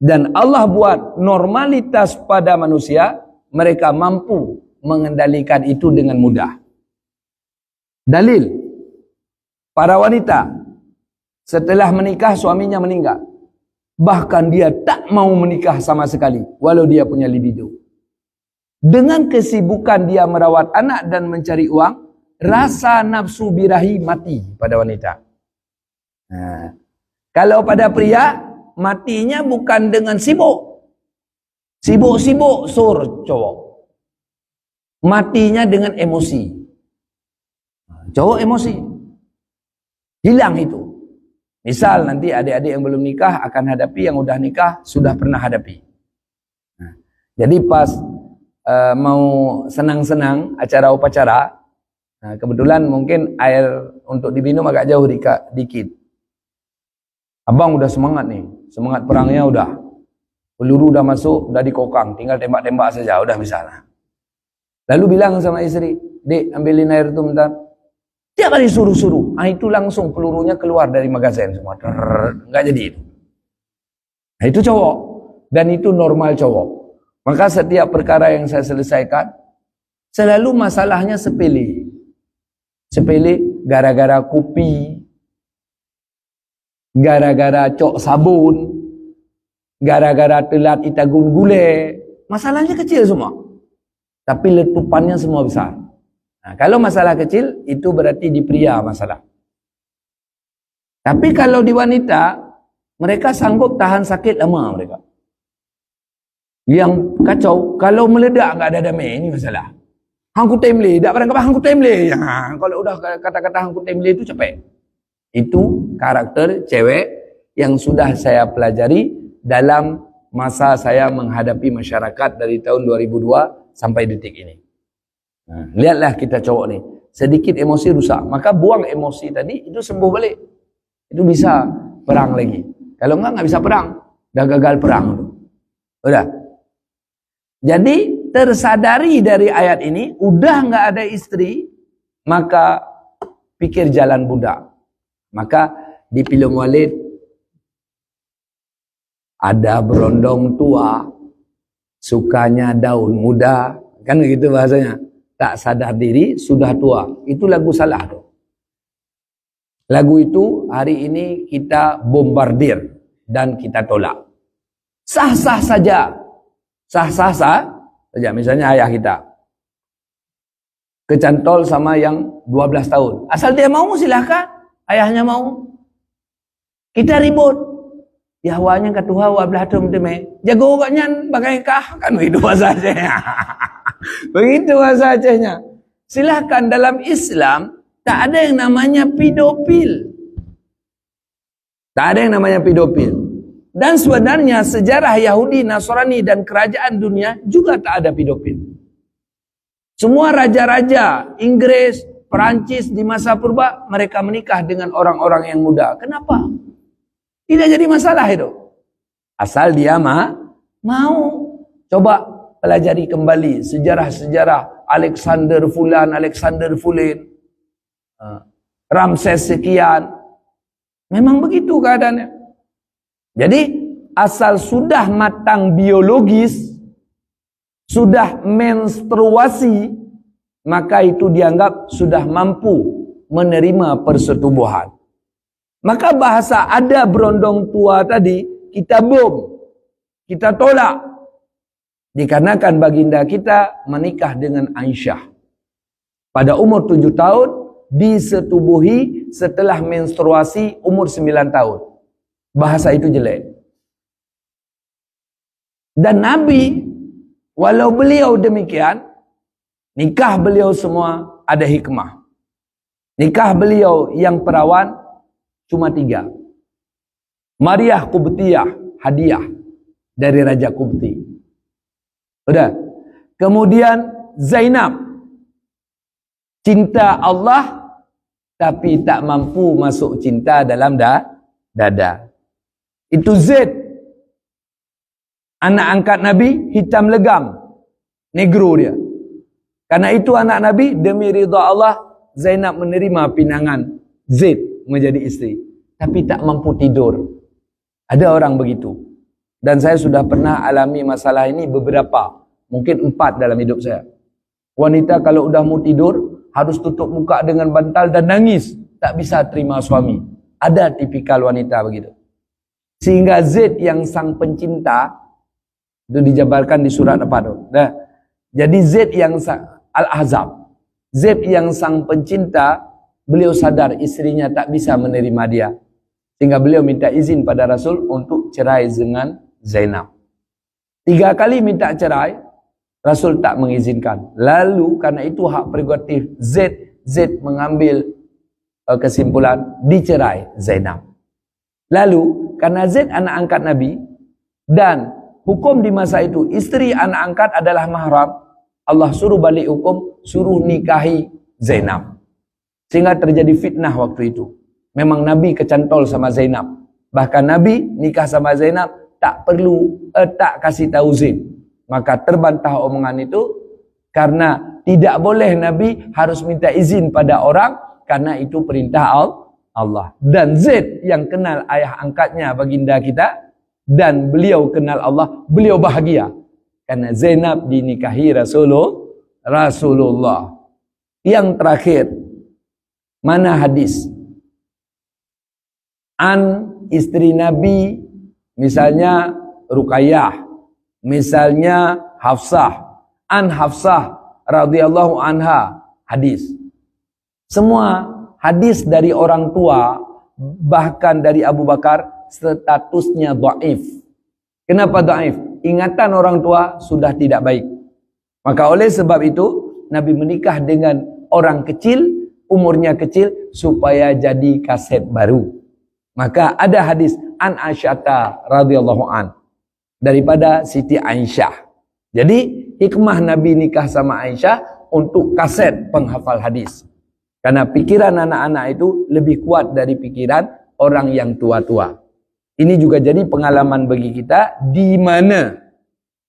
Dan Allah buat normalitas pada manusia, mereka mampu mengendalikan itu dengan mudah. Dalil, para wanita setelah menikah suaminya meninggal, bahkan dia tak mau menikah sama sekali walau dia punya libido. Dengan kesibukan dia merawat anak dan mencari uang, rasa nafsu birahi mati pada wanita. Nah, kalau pada pria, matinya bukan dengan sibuk. Sibuk-sibuk sur cowok. Matinya dengan emosi. Cowok emosi. Hilang itu. Misal nanti adik-adik yang belum nikah akan hadapi yang udah nikah sudah pernah hadapi. Nah, jadi pas mau senang-senang acara upacara, nah, kebetulan mungkin air untuk diminum agak jauh dikit. Abang udah semangat nih. Semangat perangnya udah. Peluru udah masuk, udah dikokang. Tinggal tembak-tembak saja, udah misalnya. Lalu bilang sama istri, "Dek, ambilin air itu bentar." Tiap kali suruh-suruh. Itu langsung pelurunya keluar dari magazen semua. Nggak jadi itu. Nah, itu cowok. Dan itu normal cowok. Maka setiap perkara yang saya selesaikan, selalu masalahnya sepele. Sepele gara-gara kopi, gara-gara cok sabun, gara-gara telat itagun gule. Masalahnya kecil semua. Tapi letupannya semua besar. Nah, kalau masalah kecil, itu berarti di pria masalah. Tapi kalau di wanita, mereka sanggup tahan sakit lama mereka. Yang kacau, kalau meledak nggak ada damai, ini masalah. Hangku temle, tak pernah hangku temle. Ya, kalau udah kata-kata hangku temle itu capek. Itu karakter cewek yang sudah saya pelajari dalam masa saya menghadapi masyarakat dari tahun 2002 sampai detik ini. Nah, lihatlah kita cowok nih, sedikit emosi rusak, maka buang emosi tadi, itu sembuh balik. Itu bisa perang lagi. Kalau nggak bisa perang, dah gagal perang. Udah. Jadi tersadari dari ayat ini, udah nggak ada istri, maka pikir jalan budak. Maka di film Walid ada berondong tua, sukanya daun muda, kan begitu bahasanya. Tak sadar diri sudah tua. Itu lagu salah tuh. Lagu itu hari ini kita bombardir dan kita tolak. Sah-sah saja. Sah-sah saja. Misalnya ayah kita kecantol sama yang 12 tahun. Asal dia mau silahkan. Ayahnya mau. Kita ribut. Yahwanya katuha wa blahatum teme. Jago kanyan bagai kah. Kan begitu bahasa Acehnya. Begitu bahasa Acehnya. Silahkan dalam Islam tak ada yang namanya pedofil. Tak ada yang namanya pedofil. Dan sebenarnya sejarah Yahudi, Nasrani dan kerajaan dunia juga tak ada pedofil. Semua raja-raja Inggris, Perancis di masa purba, mereka menikah dengan orang-orang yang muda. Kenapa? Tidak jadi masalah itu. Asal dia mau. Coba pelajari kembali sejarah-sejarah Alexander Fulan, Alexander Fulin, Ramses sekian. Memang begitu keadaannya. Jadi asal sudah matang biologis, sudah menstruasi, maka itu dianggap sudah mampu menerima persetubuhan. Maka bahasa ada berondong tua tadi, kita bom, kita tolak. Dikarenakan baginda kita menikah dengan Aisyah. Pada umur 7 tahun, disetubuhi setelah menstruasi umur 9 tahun. Bahasa itu jelek. Dan Nabi, walau beliau demikian, nikah beliau semua ada hikmah. Nikah beliau yang perawan cuma 3. Maryah Qubtiyah, hadiah dari Raja Qubti. Udah. Kemudian Zainab, cinta Allah tapi tak mampu masuk cinta dalam dada. Itu Zaid, anak angkat Nabi, hitam legam, negro dia. Karena itu anak Nabi, demi ridha Allah, Zainab menerima pinangan Zaid menjadi isteri. Tapi tak mampu tidur. Ada orang begitu. Dan saya sudah pernah alami masalah ini beberapa. Mungkin 4 dalam hidup saya. Wanita kalau udah mau tidur, harus tutup muka dengan bantal dan nangis. Tak bisa terima suami. Ada tipikal wanita begitu. Sehingga Zaid yang sang pencinta, itu dijabarkan di surat apa tu? Nah, jadi Zaid yang Al-Ahzab. Zaid yang sang pencinta, beliau sadar istrinya tak bisa menerima dia. Sehingga beliau minta izin pada Rasul untuk cerai dengan Zainab. 3 kali minta cerai, Rasul tak mengizinkan. Lalu karena itu hak prerogatif Zaid mengambil kesimpulan dicerai Zainab. Lalu karena Zaid anak angkat Nabi dan hukum di masa itu isteri anak angkat adalah mahram, Allah suruh balik hukum, suruh nikahi Zainab. Sehingga terjadi fitnah waktu itu. Memang Nabi kecantol sama Zainab. Bahkan Nabi nikah sama Zainab tak perlu tak kasih tahu Zaid. Maka terbantah omongan itu karena tidak boleh Nabi harus minta izin pada orang karena itu perintah Allah. Dan Zaid yang kenal ayah angkatnya baginda kita dan beliau kenal Allah, beliau bahagia karena Zainab dinikahi Rasulullah. Yang terakhir, mana hadis an istri Nabi, misalnya Ruqayyah, misalnya Hafsah, an Hafsah radhiyallahu anha, hadis. Semua hadis dari orang tua, bahkan dari Abu Bakar, statusnya dhaif. Kenapa dhaif? Ingatan orang tua sudah tidak baik. Maka oleh sebab itu, Nabi menikah dengan orang kecil, umurnya kecil, supaya jadi kaset baru. Maka ada hadis an Aisyata radhiyallahu an daripada Siti Aisyah. Jadi hikmah Nabi nikah sama Aisyah untuk kaset penghafal hadis. Karena pikiran anak-anak itu lebih kuat dari pikiran orang yang tua-tua. Ini juga jadi pengalaman bagi kita di mana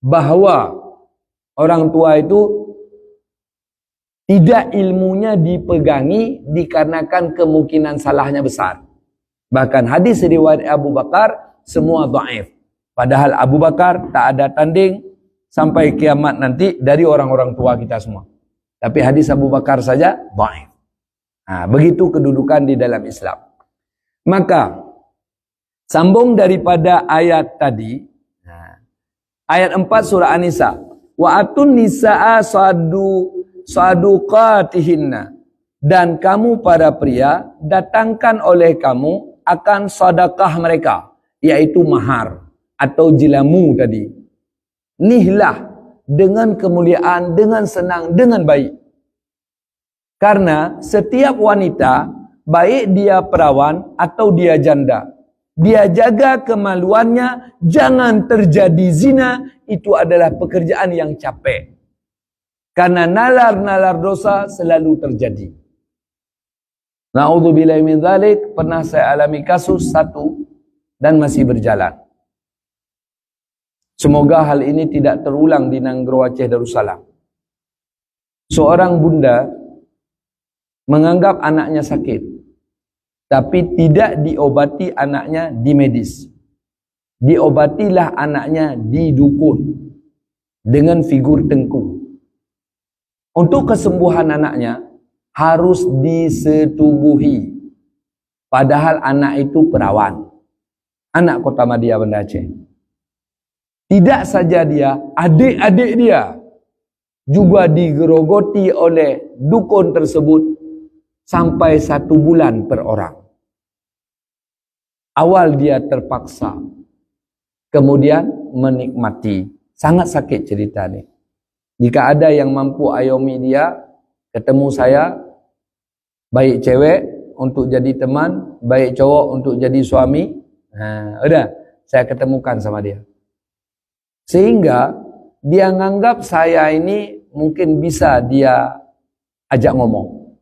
bahwa orang tua itu tidak ilmunya dipegangi dikarenakan kemungkinan salahnya besar. Bahkan hadis riwayat Abu Bakar semua dhaif. Padahal Abu Bakar tak ada tanding sampai kiamat nanti dari orang-orang tua kita semua. Tapi hadis Abu Bakar saja dhaif. Nah, begitu kedudukan di dalam Islam. Maka sambung daripada ayat tadi, ayat 4 surah An-Nisa, wa atun nisaa saduqatihinna, dan kamu para pria datangkan oleh kamu akan sedekah mereka, yaitu mahar atau jilamu tadi. Nihlah dengan kemuliaan, dengan senang, dengan baik. Karena setiap wanita, baik dia perawan atau dia janda, dia jaga kemaluannya, jangan terjadi zina, itu adalah pekerjaan yang capek. Karena nalar-nalar dosa selalu terjadi. Na'udzubillahi min dzalik, pernah saya alami kasus satu dan masih berjalan. Semoga hal ini tidak terulang di Nanggro Aceh Darussalam. Seorang bunda menganggap anaknya sakit, tapi tidak diobati anaknya di medis. Diobatilah anaknya di dukun dengan figur tengku. Untuk kesembuhan anaknya harus disetubuhi. Padahal anak itu perawan. Anak Kota Madia Banda Aceh. Tidak saja dia, adik-adik dia juga digerogoti oleh dukun tersebut sampai 1 bulan per orang. Awal dia terpaksa, kemudian menikmati. Sangat sakit cerita ini. Jika ada yang mampu ayomi dia, ketemu saya, baik cewek untuk jadi teman, baik cowok untuk jadi suami, udah, saya ketemukan sama dia. Sehingga dia nganggap saya ini mungkin bisa dia ajak ngomong.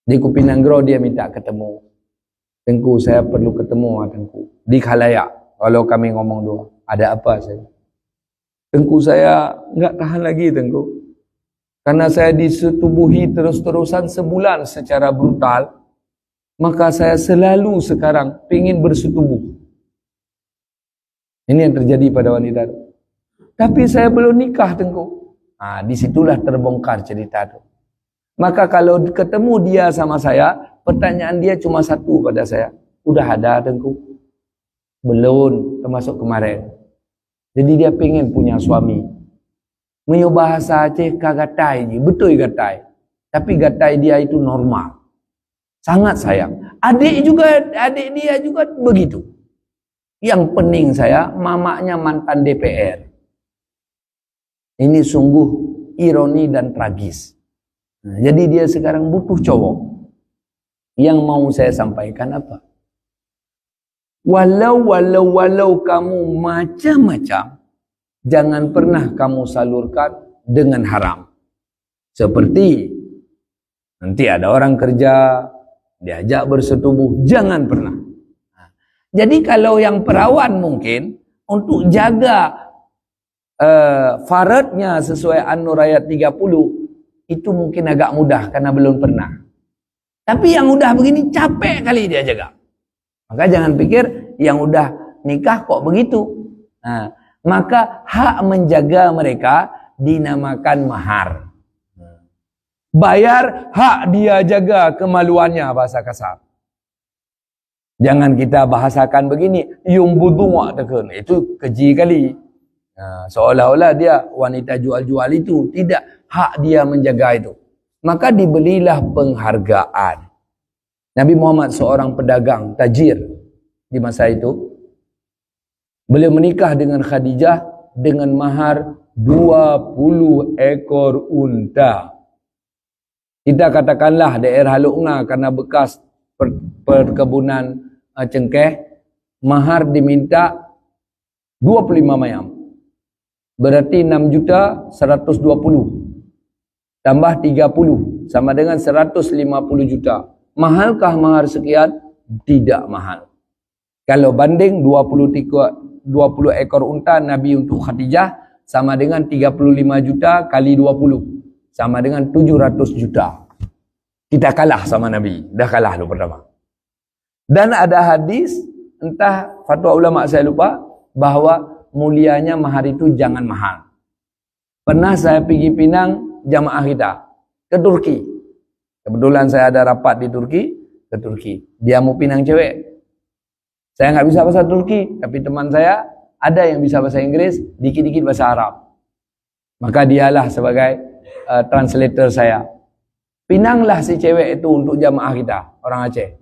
Di Kupinang Grow dia minta ketemu. Tengku, saya perlu ketemu Tengku. Di khalayak, kalau kami ngomong dua. Ada apa saya? Tengku, saya enggak tahan lagi Tengku. Karena saya disetubuhi terus-terusan sebulan secara brutal. Maka saya selalu sekarang ingin bersetubuh. Ini yang terjadi pada wanita itu. Tapi saya belum nikah Tengku. Disitulah terbongkar cerita itu. Maka kalau ketemu dia sama saya, pertanyaan dia cuma satu pada saya. Udah ada Tengku? Belum, termasuk kemarin. Jadi dia pengen punya suami. Menyo bahasa Aceh kagatai je. Betul gatai. Tapi gatai dia itu normal. Sangat sayang. Adik dia juga begitu. Yang pening saya, mamanya mantan DPR. Ini sungguh ironi dan tragis. Jadi dia sekarang butuh cowok. Yang mau saya sampaikan apa? Walau kamu macam-macam, jangan pernah kamu salurkan dengan haram. Seperti nanti ada orang kerja, diajak bersetubuh, jangan pernah. Jadi kalau yang perawan mungkin untuk jaga faradnya sesuai An-Nur ayat 30 itu mungkin agak mudah karena belum pernah. Tapi yang udah begini capek kali dia jaga. Maka jangan pikir yang udah nikah kok begitu. Maka hak menjaga mereka dinamakan mahar. Bayar hak dia jaga kemaluannya, bahasa kasar. Jangan kita bahasakan begini, yung buduwa teken. Itu keji kali. Seolah-olah dia wanita jual-jual itu. Tidak, hak dia menjaga itu. Maka dibelilah penghargaan. Nabi Muhammad seorang pedagang, tajir di masa itu. Beliau menikah dengan Khadijah dengan mahar 20 ekor unta. Kita katakanlah daerah Lukna karena bekas perkebunan cengkeh, mahar diminta 25 mayam. Berarti 6.120 tambah 30 sama dengan 150 juta. Mahalkah mahar sekian? Tidak mahal. Kalau banding 20 ekor unta Nabi untuk Khadijah sama dengan 35 juta kali 20 sama dengan 700 juta. Kita kalah sama Nabi. Dah kalah dulu pertama. Dan ada hadis, entah fatwa ulama saya lupa, bahwa mulianya mahar itu jangan mahal. Pernah saya pergi Pinang jamaah kita ke Turki. Kebetulan saya ada rapat di Turki, ke Turki. Dia mau pinang cewek. Saya nggak bisa bahasa Turki, tapi teman saya ada yang bisa bahasa Inggris, dikit-dikit bahasa Arab. Maka dialah sebagai translator saya. Pinanglah si cewek itu untuk jamaah kita, orang Aceh.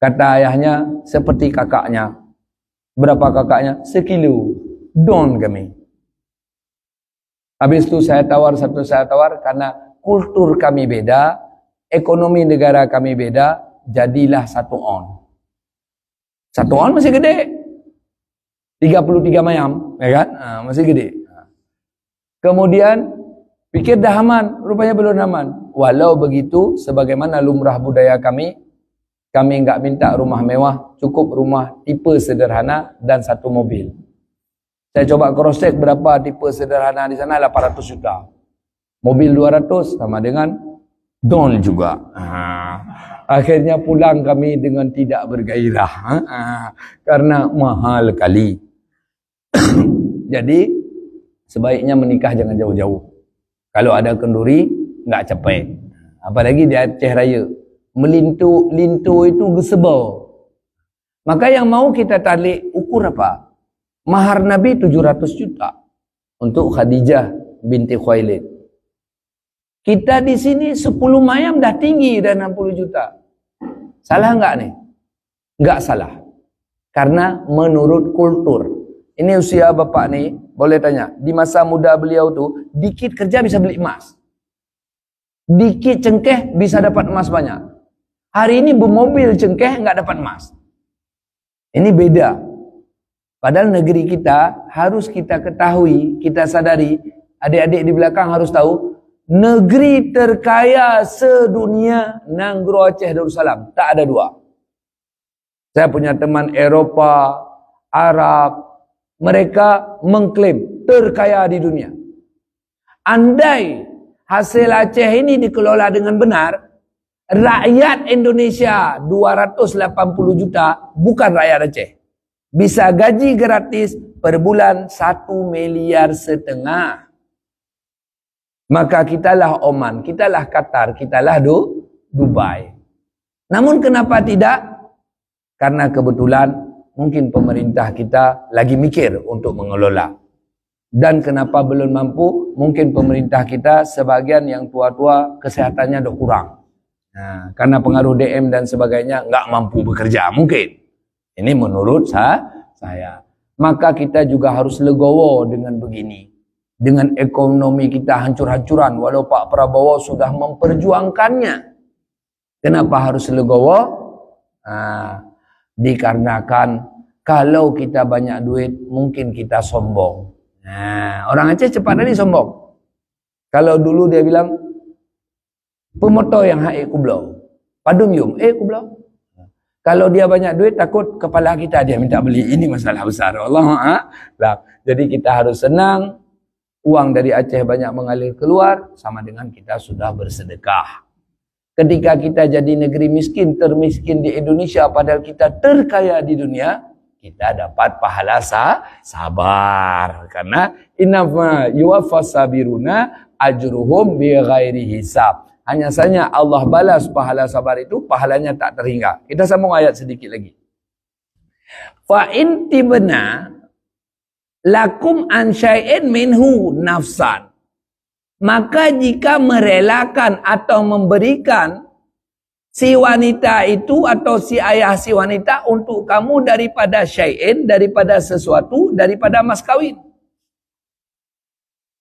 Kata ayahnya, seperti kakaknya. Berapa kakaknya? 1 kilo. Don kami. Habis itu saya tawar karena kultur kami beda, ekonomi negara kami beda, jadilah 1 on. 1 on masih gede. 33 mayam, ya kan? Masih gede. Kemudian pikir dah aman, rupanya belum aman. Walau begitu, sebagaimana lumrah budaya kami enggak minta rumah mewah, cukup rumah tipe sederhana dan 1 mobil. Saya coba cross check berapa tipe sederhana di sana, 800 juta. Mobil 200 sama dengan don juga. Akhirnya pulang kami dengan tidak bergairah. Karena mahal kali. Jadi sebaiknya menikah jangan jauh-jauh. Kalau ada kenduri, enggak capek. Apalagi di Aceh Raya. Melintu itu gesebau. Maka yang mau kita tarik ukur apa? Mahar Nabi 700 juta untuk Khadijah binti Khuwailid. Kita di sini 10 mayam dah tinggi dah 60 juta. Salah enggak nih? Enggak salah. Karena menurut kultur. Ini usia bapak nih, boleh tanya. Di masa muda beliau tuh, dikit kerja bisa beli emas. Dikit cengkeh bisa dapat emas banyak. Hari ini bermobil cengkeh enggak dapat emas. Ini beda. Padahal negeri kita harus kita ketahui, kita sadari, adik-adik di belakang harus tahu, negeri terkaya sedunia Nanggro Aceh Darussalam. Tak ada dua. Saya punya teman Eropah, Arab, mereka mengklaim terkaya di dunia. Andai hasil Aceh ini dikelola dengan benar, rakyat Indonesia 280 juta bukan rakyat Aceh. Bisa gaji gratis per bulan 1,5 miliar. Maka kitalah Oman, kitalah Qatar, kitalah Dubai. Namun kenapa tidak? Karena kebetulan mungkin pemerintah kita lagi mikir untuk mengelola. Dan kenapa belum mampu? Mungkin pemerintah kita sebagian yang tua-tua kesehatannya dah kurang. Nah, karena pengaruh DM dan sebagainya nggak mampu bekerja mungkin. Ini menurut saya. Maka kita juga harus legowo dengan begini. Dengan ekonomi kita hancur-hancuran walau Pak Prabowo sudah memperjuangkannya. Kenapa harus legowo? Dikarenakan kalau kita banyak duit mungkin kita sombong. Orang Aceh cepat tadi sombong. Kalau dulu dia bilang pemoto yang haik kublau, padum yum kublau. Kalau dia banyak duit takut kepala kita dia minta beli. Ini masalah besar. Allah. Jadi kita harus senang. Uang dari Aceh banyak mengalir keluar sama dengan kita sudah bersedekah. Ketika kita jadi negeri miskin, termiskin di Indonesia padahal kita terkaya di dunia, kita dapat pahala sabar. Karena innama yuwaffas sabiruna ajruhum bighairi hisab. Hanya saja Allah balas pahala sabar itu, pahalanya tak terhingga. Kita sambung ayat sedikit lagi. Fa in tibna lakum an syai'in minhu nafsan. Maka jika merelakan atau memberikan si wanita itu atau si ayah si wanita untuk kamu daripada syai'in, daripada sesuatu, daripada mas kawin.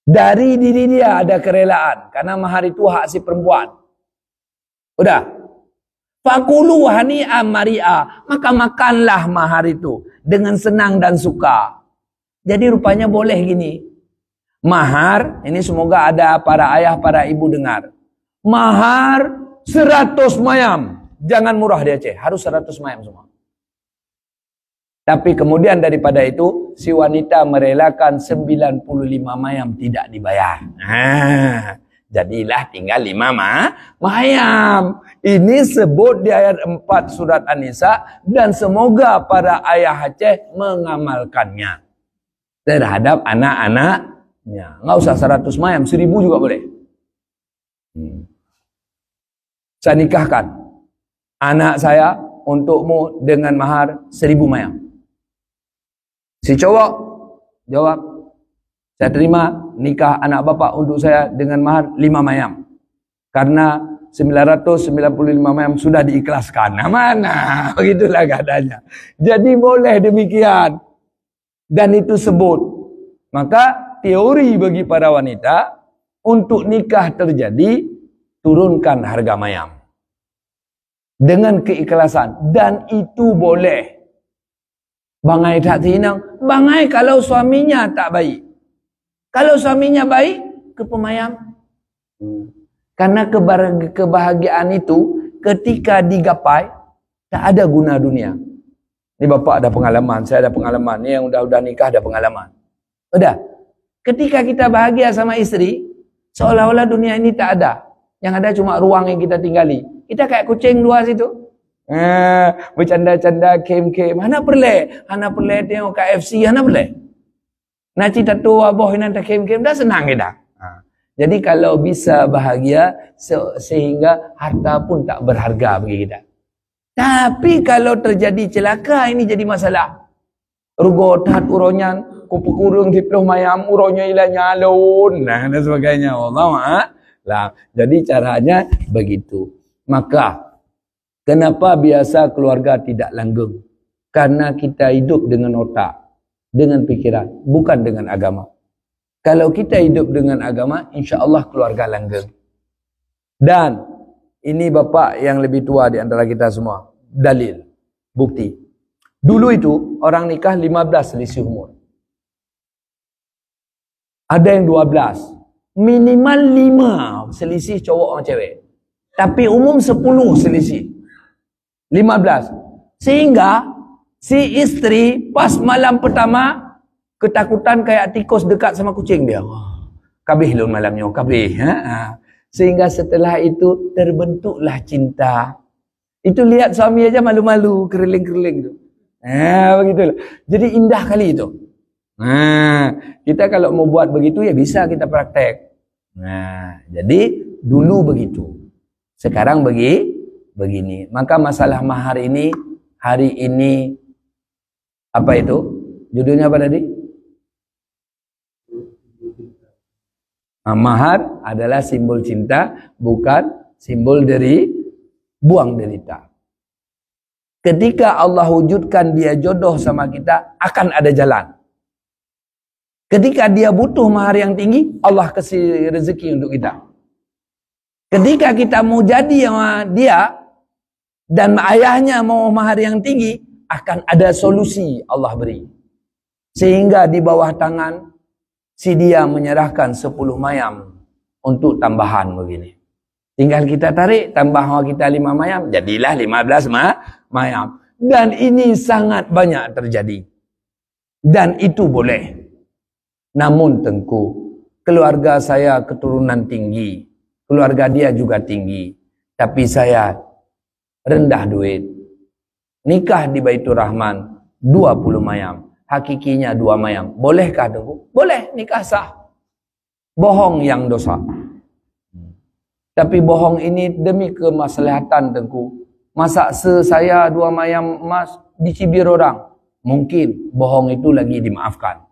Dari diri dia ada kerelaan. Karena mahar itu hak si perempuan. Udah. Fakulu hani'an mari'a. Maka makanlah mahar itu. Dengan senang dan suka. Jadi rupanya boleh gini. Mahar. Ini semoga ada para ayah, para ibu dengar. Mahar 100 mayam. Jangan murah di Aceh. Harus 100 mayam semua. Tapi kemudian daripada itu, si wanita merelakan 95 mayam tidak dibayar. Jadilah tinggal 5 mayam. Ini sebut di ayat 4 surat An-Nisa. Dan semoga para ayah Aceh mengamalkannya. Terhadap anak-anaknya. Nggak usah 100 mayam, 1000 juga boleh. Saya nikahkan anak saya untukmu dengan mahar 1000 mayam. Si cowok jawab, saya terima nikah anak bapak untuk saya dengan mahar 5 mayam. Karena 995 mayam sudah diikhlaskan. Nah mana? Begitulah keadaannya. Jadi boleh demikian. Dan itu sebut. Maka teori bagi para wanita, untuk nikah terjadi, turunkan harga mayam. Dengan keikhlasan. Dan itu boleh. Bangai tak tinang. Bangai kalau suaminya tak baik. Kalau suaminya baik, ke pemayam. Karena kebahagiaan itu, ketika digapai, tak ada guna dunia. Ini bapak ada pengalaman, saya ada pengalaman. Ini yang udah nikah ada pengalaman. Udah. Ketika kita bahagia sama istri, seolah-olah dunia ini tak ada. Yang ada cuma ruang yang kita tinggali. Kita kayak kucing luar situ. Bercanda-canda, kem-kem. Hana perle tengok KFC, hana perle. Nak cerita tu aboh nanti kem-kem, dah senang dah. Jadi kalau bisa bahagia, sehingga harta pun tak berharga bagi kita. Tapi kalau terjadi celaka, ini jadi masalah. Rugo tat uronyan, kupu-kurung dipluh mayam, uronya ilah nyalun, dan sebagainya. Allah jadi caranya begitu. Maka kenapa biasa keluarga tidak langgeng? Karena kita hidup dengan otak, dengan pikiran, bukan dengan agama. Kalau kita hidup dengan agama, insya Allah keluarga langgeng. Dan ini bapak yang lebih tua di antara kita semua. Dalil, bukti. Dulu itu orang nikah 15 selisih umur. Ada yang 12. Minimal 5 selisih cowok sama cewek. Tapi umum 10 selisih. 15. Sehingga si istri pas malam pertama ketakutan kayak tikus dekat sama kucing dia. Kabih lun malamnya, kabih. Sehingga setelah itu terbentuklah cinta. Itu lihat suami aja malu-malu, keriling-keriling tu. Begitulah. Jadi indah kali itu. Kita kalau mau buat begitu ya bisa kita praktek. Jadi dulu begitu. Sekarang begini. Maka masalah mahar ini hari ini apa itu? Judulnya apa tadi? Mahar adalah simbol cinta, bukan simbol dari buang derita. Ketika Allah wujudkan dia jodoh sama kita, akan ada jalan. Ketika dia butuh mahar yang tinggi, Allah kasih rezeki untuk kita. Ketika kita mau jadi sama dia, dan ayahnya mau mahar yang tinggi, akan ada solusi Allah beri. Sehingga di bawah tangan, si dia menyerahkan 10 mayam untuk tambahan begini. Tinggal kita tarik, tambah kita 5 mayam, jadilah 15 mayam. Dan ini sangat banyak terjadi. Dan itu boleh. Namun Tengku, keluarga saya keturunan tinggi. Keluarga dia juga tinggi. Tapi saya rendah duit. Nikah di Baitur Rahman, 20 mayam. Hakikinya 2 mayam. Bolehkah Tengku? Boleh, nikah sah. Bohong yang dosa. Tapi bohong ini demi kemaslahatan Tengku. Masa saya 2 mayam emas dicibir orang? Mungkin bohong itu lagi dimaafkan.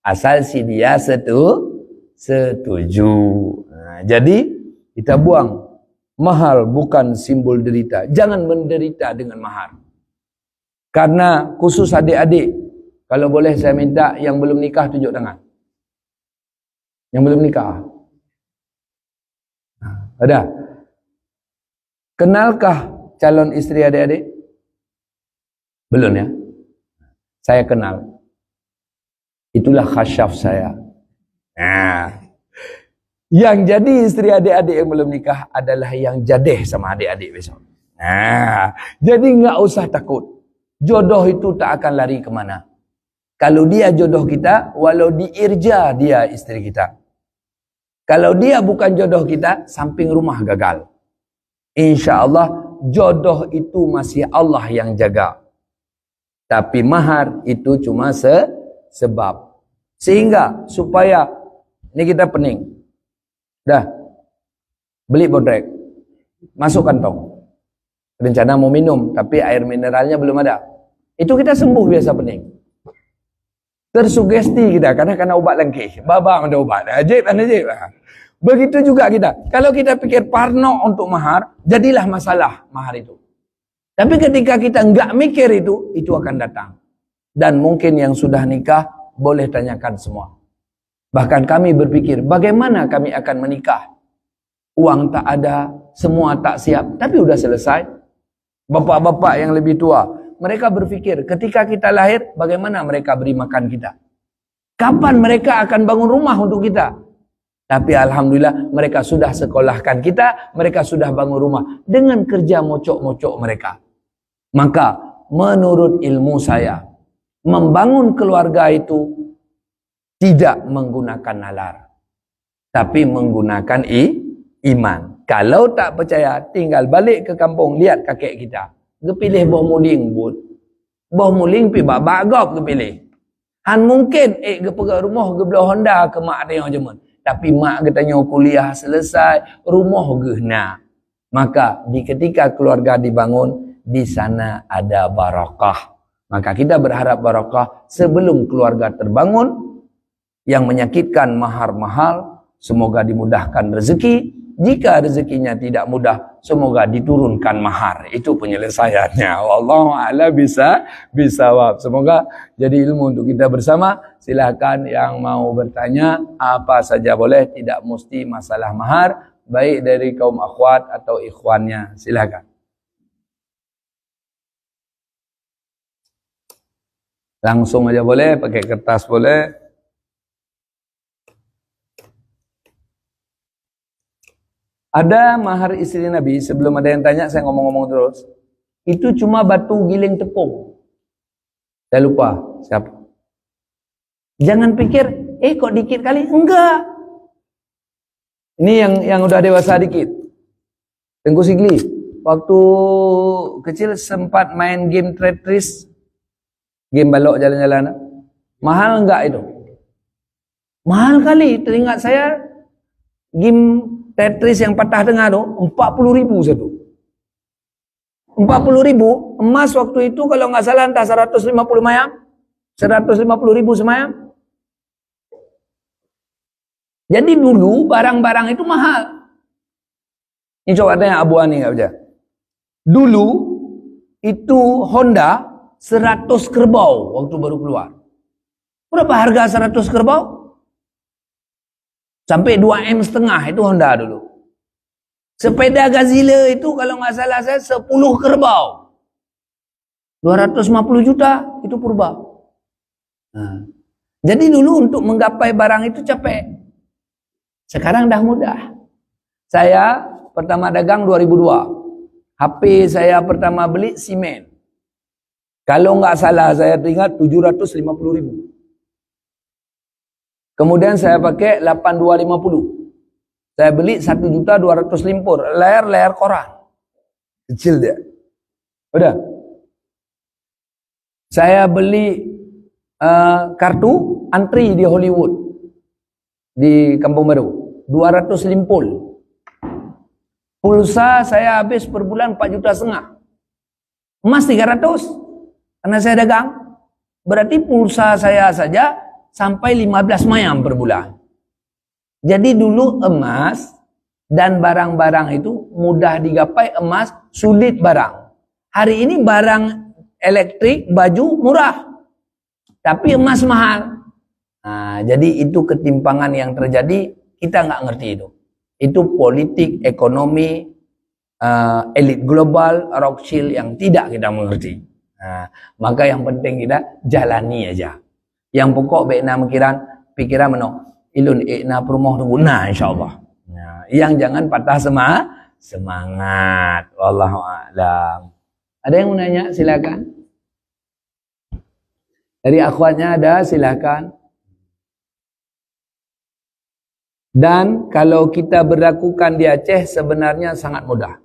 Asal si dia setuju. Jadi kita buang. Mahar bukan simbol derita. Jangan menderita dengan mahar. Karena khusus adik-adik, kalau boleh saya minta yang belum nikah tunjuk tangan. Yang belum nikah. Ada? Kenalkah calon istri adik-adik? Belum ya? Saya kenal. Itulah khasyaf saya. Yang jadi istri adik-adik yang belum nikah adalah yang jadeh sama adik-adik besok. Jadi nggak usah takut. Jodoh itu tak akan lari kemana. Kalau dia jodoh kita, walau diirja dia istri kita. Kalau dia bukan jodoh kita, samping rumah gagal. Insya Allah, jodoh itu masih Allah yang jaga. Tapi mahar itu cuma sebab. Sehingga supaya, ini kita pening. Dah, beli bodrek. Masuk kantong. Rencana mau minum, tapi air mineralnya belum ada. Itu kita sembuh biasa pening. Tersugesti kita karena obat lengkih. Babang ada obat. Ajib. Begitu juga kita. Kalau kita pikir parno untuk mahar, jadilah masalah mahar itu. Tapi ketika kita enggak mikir itu akan datang. Dan mungkin yang sudah nikah boleh tanyakan semua. Bahkan kami berpikir bagaimana kami akan menikah. Uang tak ada, semua tak siap, tapi udah selesai. Bapak-bapak yang lebih tua, mereka berpikir ketika kita lahir, bagaimana mereka beri makan kita? Kapan mereka akan bangun rumah untuk kita? Tapi alhamdulillah mereka sudah sekolahkan kita, mereka sudah bangun rumah dengan kerja mocok-mocok mereka. Maka menurut ilmu saya, membangun keluarga itu tidak menggunakan nalar, tapi menggunakan iman. Kalau tak percaya, tinggal balik ke kampung, lihat kakek kita. Kepilih boh muling but. Boh muling pi bagop kepilih. Han mungkin ke pegang rumah ke belah Honda ke mak dia jemun. Tapi mak katanya kuliah selesai, rumah gehna. Maka di ketika keluarga dibangun, di sana ada barakah. Maka kita berharap barakah sebelum keluarga terbangun. Yang menyakitkan mahar-mahal, semoga dimudahkan rezeki. Jika rezekinya tidak mudah, semoga diturunkan mahar. Itu penyelesaiannya. Wallahu a'lam bisawab. Semoga jadi ilmu untuk kita bersama. Silakan yang mau bertanya, apa saja boleh, tidak mesti masalah mahar, baik dari kaum akhwat atau ikhwannya. Silakan. Langsung aja boleh, pakai kertas boleh. Ada mahar istri Nabi, sebelum ada yang tanya saya ngomong-ngomong terus. Itu cuma batu giling tepung. Saya lupa siapa. Jangan pikir, kok dikit kali. Enggak. Ini yang udah dewasa dikit. Tengku Sigli, waktu kecil sempat main game Tetris. Game balok jalan-jalan. Mahal enggak itu? Mahal kali. Teringat saya, game Tetris yang patah tengah tu 40.000 satu. 40.000 emas waktu itu kalau nggak salah entah 150 mayam, 150.000 semayam. Jadi dulu barang-barang itu mahal. Ini coba tanya Abu Ani nggak baca. Dulu itu Honda 100 kerbau waktu baru keluar. Berapa harga 100 kerbau? Sampai 2M setengah itu Honda dulu. Sepeda Gazilla itu kalau nggak salah saya 10 kerbau. 250 juta itu purba. Nah. Jadi dulu untuk menggapai barang itu capek. Sekarang dah mudah. Saya pertama dagang 2002. HP saya pertama beli simen. Kalau nggak salah saya ingat 750.000. Kemudian saya pakai 8250. Saya beli 1.200.000 limpur. Layar koran. Kecil dia. Udah. Saya beli kartu antri di Hollywood. Di Kampung Baru. 200 limpul. Pulsa saya habis per bulan 4,5 juta. Emas 300. Karena saya dagang. Berarti pulsa saya saja sampai 15 mayam per bulan. Jadi dulu emas dan barang-barang itu mudah digapai, emas sulit barang. Hari ini barang elektrik, baju murah. Tapi emas mahal. Nah, jadi itu ketimpangan yang terjadi, kita nggak ngerti itu. Itu politik, ekonomi, elit global, Rothschild yang tidak kita mengerti. Nah, maka yang penting kita jalani aja. Yang pokok baikna pikiran meno ilun ikna perumoh tunggu nah insyaallah. Nah, yang jangan patah semangat. Wallahu a'lam. Ada yang mau nanya silakan. Dari akhwatnya ada silakan. Dan kalau kita berlakukan di Aceh sebenarnya sangat mudah.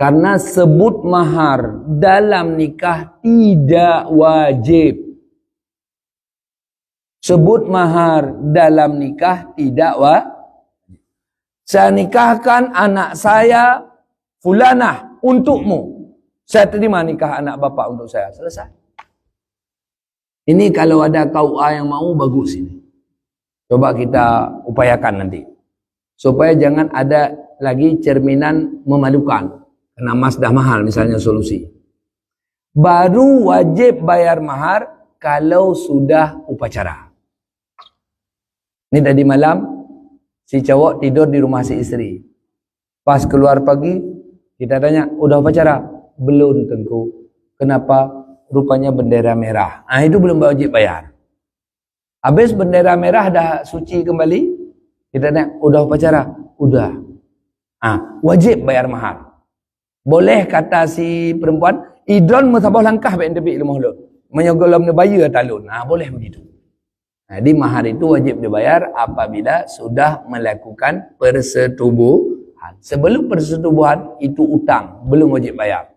Karena sebut mahar dalam nikah tidak wajib. Sebut mahar dalam nikah tidak wajib. Saya nikahkan anak saya fulanah untukmu. Saya terima nikah anak bapak untuk saya. Selesai. Ini kalau ada KUA yang mau bagus ini. Coba kita upayakan nanti. Supaya jangan ada lagi cerminan memalukan. Karena emas dah mahal misalnya solusi. Baru wajib bayar mahar kalau sudah upacara. Ini tadi malam, si cowok tidur di rumah si istri. Pas keluar pagi, kita tanya, udah upacara? Belum Tengku. Kenapa? Rupanya bendera merah. Nah itu belum wajib bayar. Habis bendera merah dah suci kembali, kita tanya, udah upacara? Udah. Wajib bayar mahar. Boleh kata si perempuan, idron musabah langkah baik tepi ilmu hulun. Menyogolam nebaya talun. Boleh begitu. Jadi mahar itu wajib dibayar apabila sudah melakukan persetubuhan. Sebelum persetubuhan itu utang, belum wajib bayar.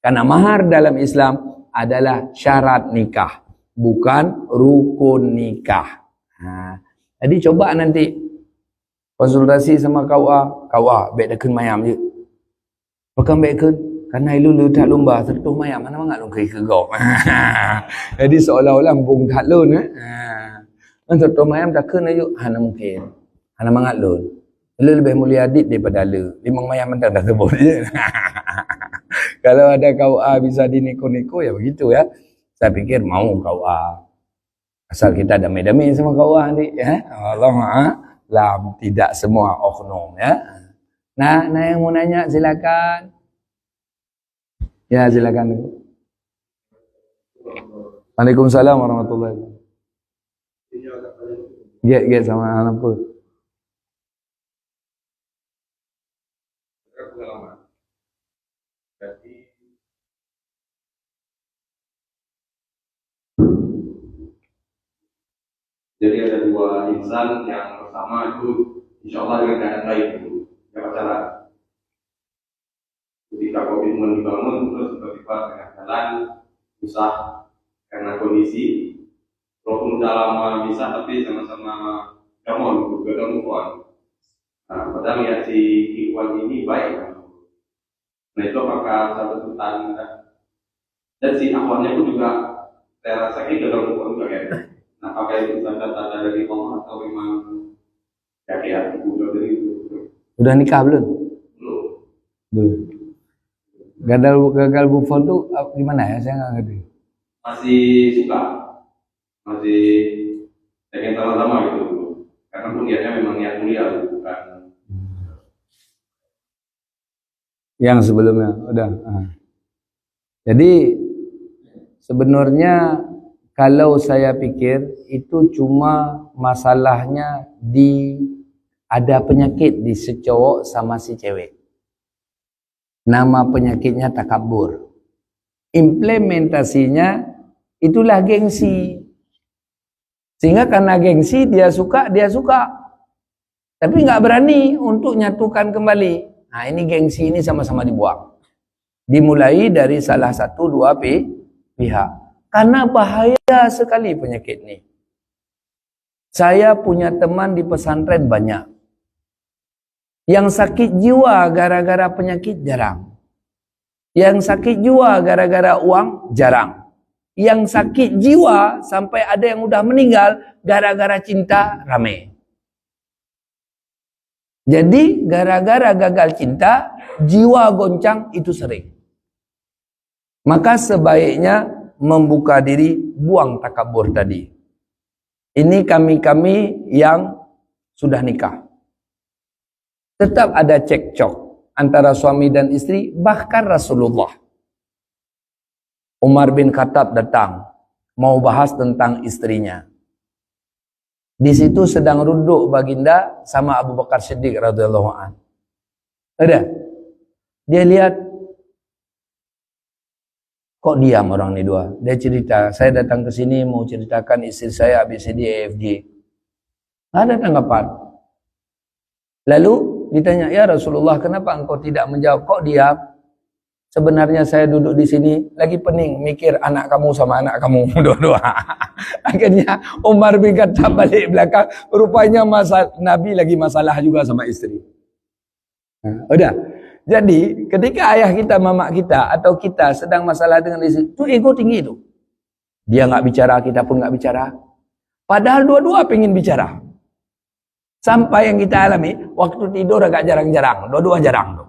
Karena mahar dalam Islam adalah syarat nikah, bukan rukun nikah. Jadi coba nanti konsultasi sama KUA, baik dah kun mayam je. Bukan baik kun, karena lu tak lumba tertuh mayam, mana mangat lu ke gau. Jadi seolah-olah bung tak lun. Untuk mayam tak kun ayo, hana mungkin. Hana mangat lun. Lu lebih mulia adit daripada lu. Limang mayam mentang dah sebut je. Kalau ada KUA bisa dineko-neko ya begitu ya. Saya pikir mau KUA. Asal kita damai-damai sama KUA nanti ya. Allah lam tidak semua oknum ya. Nah yang mau nanya silakan. Ya silakan. Waalaikumsalam warahmatullahi wabarakatuh. Get sama anak pun. Jadi ada dua insan yang pertama itu insya Allah dengan keadaan baik itu, yang pacaran. Ketika komitmen dibangun terus tiba-tiba tengah jalan susah karena kondisi, walaupun udah lama bisa tapi sama-sama gamon, juga move on. Nah, padahal ya si Iwan ini baik kan. Nah itu apakah satu tentang dan si akhwatnya pun juga saya rasa ini gagal move on juga ya. Nah, apakah itu tanda-tanda dari Allah atau memang ya kayak udah dari itu? Udah nikah belum? Belum. Belum. Gagal move on tuh gimana ya? Saya nggak ngerti. Masih suka, masih pengen sama-sama gitu. Karena pun niatnya memang niat mulia, bukan. Yang sebelumnya udah. Jadi sebenarnya kalau saya pikir itu cuma masalahnya ada penyakit di si cowok sama si cewek. Nama penyakitnya takabur. Implementasinya itulah gengsi. Sehingga karena gengsi dia suka. Tapi nggak berani untuk nyatukan kembali. Nah ini gengsi ini sama-sama dibuang. Dimulai dari salah satu dua pihak. Karena bahaya sekali penyakit ini. Saya punya teman di pesantren banyak. Yang sakit jiwa gara-gara penyakit jarang. Yang sakit jiwa gara-gara uang jarang. Yang sakit jiwa sampai ada yang udah meninggal gara-gara cinta rame. Jadi gara-gara gagal cinta, jiwa goncang itu sering. Maka sebaiknya membuka diri, buang takabur tadi. Ini kami-kami yang sudah nikah. Tetap ada cekcok antara suami dan istri, bahkan Rasulullah. Umar bin Khattab datang, mau bahas tentang istrinya. Di situ sedang duduk baginda sama Abu Bakar Siddiq radhiyallahu anhu. Ada? Dia lihat, kok diam orang ini dua. Dia cerita, saya datang ke sini mau ceritakan istri saya ABCD EFG. Ada tanggapan. Lalu ditanya, ya Rasulullah, kenapa engkau tidak menjawab? Kok diam? Sebenarnya saya duduk di sini lagi pening mikir anak kamu sama anak kamu dua-dua. Akhirnya Umar bin Khattab balik belakang, rupanya Nabi lagi masalah juga sama istri. Nah, udah. Jadi ketika ayah kita, mama kita atau kita sedang masalah dengan istri, itu ego tinggi itu. Dia nggak bicara, kita pun nggak bicara. Padahal dua-dua pengen bicara. Sampai yang kita alami, waktu tidur agak jarang-jarang, dua-dua jarang tuh.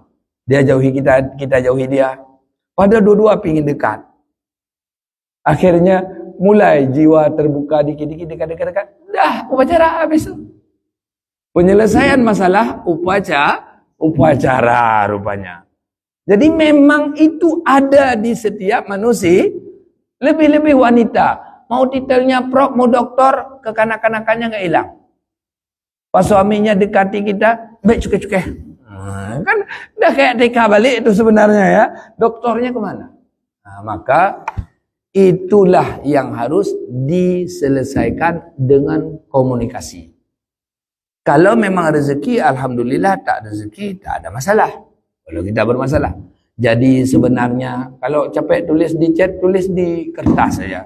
Dia jauhi kita, kita jauhi dia. Padahal dua-dua pengen dekat. Akhirnya mulai jiwa terbuka dikit-dikit, dekat-dekat. Dah, upacara habis. Penyelesaian masalah upacara rupanya. Jadi memang itu ada di setiap manusia. Lebih-lebih wanita. Mau titelnya prof, mau doktor, kekanak-kanakannya nggak hilang. Pas suaminya dekati kita, baik cukai-cukai. Kan udah kayak TK balik itu sebenarnya ya. Doktornya kemana? Nah, maka itulah yang harus diselesaikan dengan komunikasi. Kalau memang rezeki, alhamdulillah. Tak rezeki, tak ada masalah. Kalau kita bermasalah. Jadi sebenarnya kalau capek tulis di chat, tulis di kertas saja.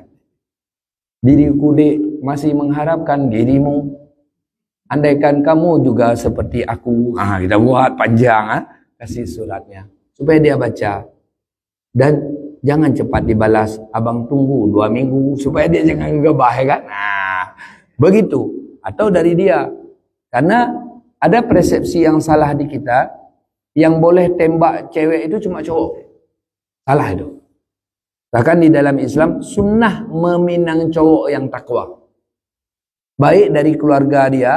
Diriku masih mengharapkan dirimu. Andaikan kamu juga seperti aku, kita buat panjang, kasih suratnya supaya dia baca. Dan jangan cepat dibalas, abang tunggu 2 minggu supaya dia jangan gebah, kan? Nah, begitu. Atau dari dia, karena ada persepsi yang salah di kita, yang boleh tembak cewek itu cuma cowok. Salah itu. Bahkan di dalam Islam sunnah meminang cowok yang takwa. Baik dari keluarga dia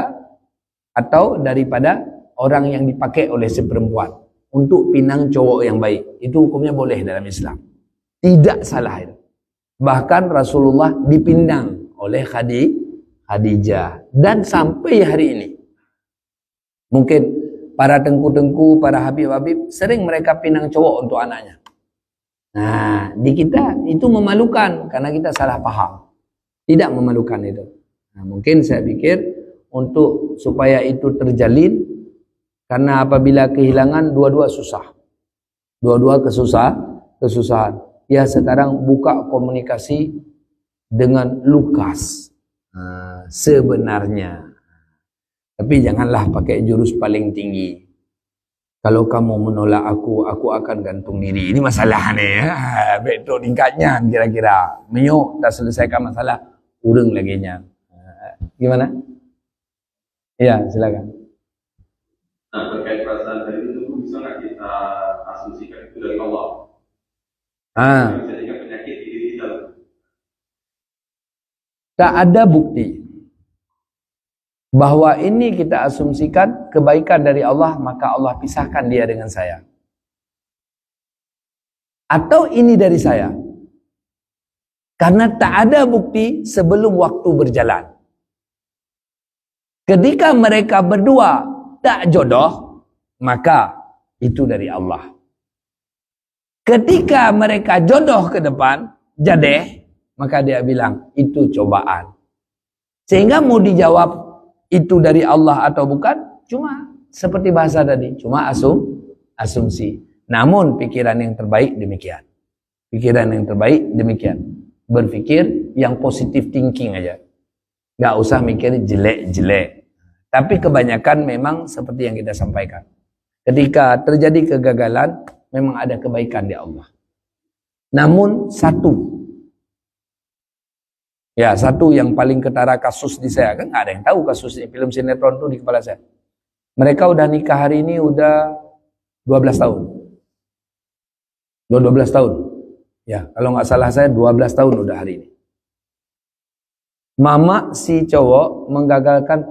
atau daripada orang yang dipakai oleh si perempuan untuk pinang cowok yang baik. Itu hukumnya boleh dalam Islam. Tidak salah itu. Bahkan Rasulullah dipinang oleh Khadijah. Dan sampai hari ini, mungkin para tengku-tengku, para habib-habib, sering mereka pinang cowok untuk anaknya. Nah, di kita itu memalukan karena kita salah paham. Tidak memalukan itu. Nah, mungkin saya pikir untuk supaya itu terjalin, karena apabila kehilangan dua-dua susah. Dua-dua kesusahan. Ya sekarang buka komunikasi dengan Lukas. Sebenarnya. Tapi janganlah pakai jurus paling tinggi. Kalau kamu menolak aku akan gantung diri. Ini masalah ni. Betul tingkatnya kira-kira. Menyuk dah selesaikan masalah. Urung lagi nya. Gimana? Ya, silakan. Nah, terkait perasaan tadi itu bisa nggak kita asumsikan itu dari Allah? Bisa juga penyakit di diri kita. Tak ada bukti bahwa ini kita asumsikan kebaikan dari Allah, maka Allah pisahkan dia dengan saya. Atau ini dari saya. Karena tak ada bukti sebelum waktu berjalan. Ketika mereka berdua tak jodoh, maka itu dari Allah. Ketika mereka jodoh ke depan, jadeh, maka dia bilang, itu cobaan. Sehingga mau dijawab, itu dari Allah atau bukan, cuma seperti bahasa tadi, cuma asumsi. Namun pikiran yang terbaik demikian. Pikiran yang terbaik demikian. Berpikir yang positive thinking aja. Gak usah mikir jelek-jelek. Tapi kebanyakan memang seperti yang kita sampaikan. Ketika terjadi kegagalan, memang ada kebaikan di Allah. Namun satu yang paling ketara kasus di saya, kan gak ada yang tahu kasus ini, film sinetron itu di kepala saya. Mereka udah nikah hari ini udah 12 tahun. 12 tahun. Ya, kalau nggak salah saya 12 tahun udah hari ini. Mama si cowok menggagalkan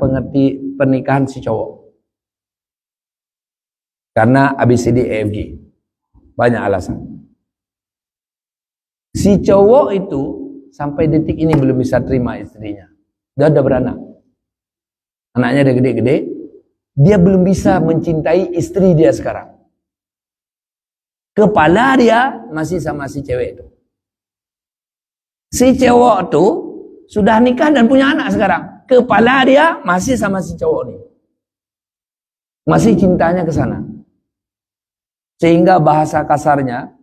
pernikahan si cowok. Karena ABCD EFG. Banyak alasan. Si cowok itu sampai detik ini belum bisa terima istrinya. Dia udah beranak. Anaknya udah gede-gede. Dia belum bisa mencintai istri dia sekarang. Kepala dia masih sama si cewek itu. Si cowok itu sudah nikah dan punya anak sekarang. Kepala dia masih sama si cowok ini. Masih cintanya ke sana. Sehingga bahasa kasarnya,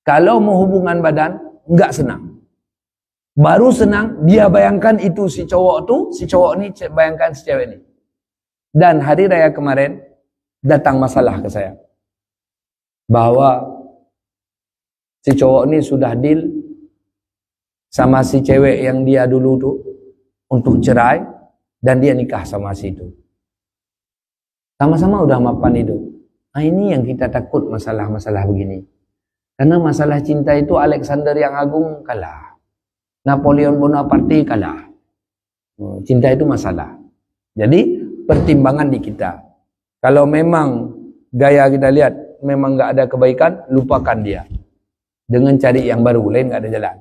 kalau mau hubungan badan, enggak senang. Baru senang, dia bayangkan itu si cowok ini bayangkan si cewek ini. Dan hari raya kemarin, datang masalah ke saya. Bahwa si cowok ini sudah deal sama si cewek yang dia dulu tuh untuk cerai, dan dia nikah sama si itu. Sama-sama udah mapan hidup. Nah ini yang kita takut masalah-masalah begini. Karena masalah cinta itu Alexander yang Agung kalah. Napoleon Bonaparte kalah. Cinta itu masalah. Jadi pertimbangan di kita. Kalau memang gaya kita lihat memang nggak ada kebaikan, lupakan dia. Dengan cari yang baru, lain nggak ada jalan.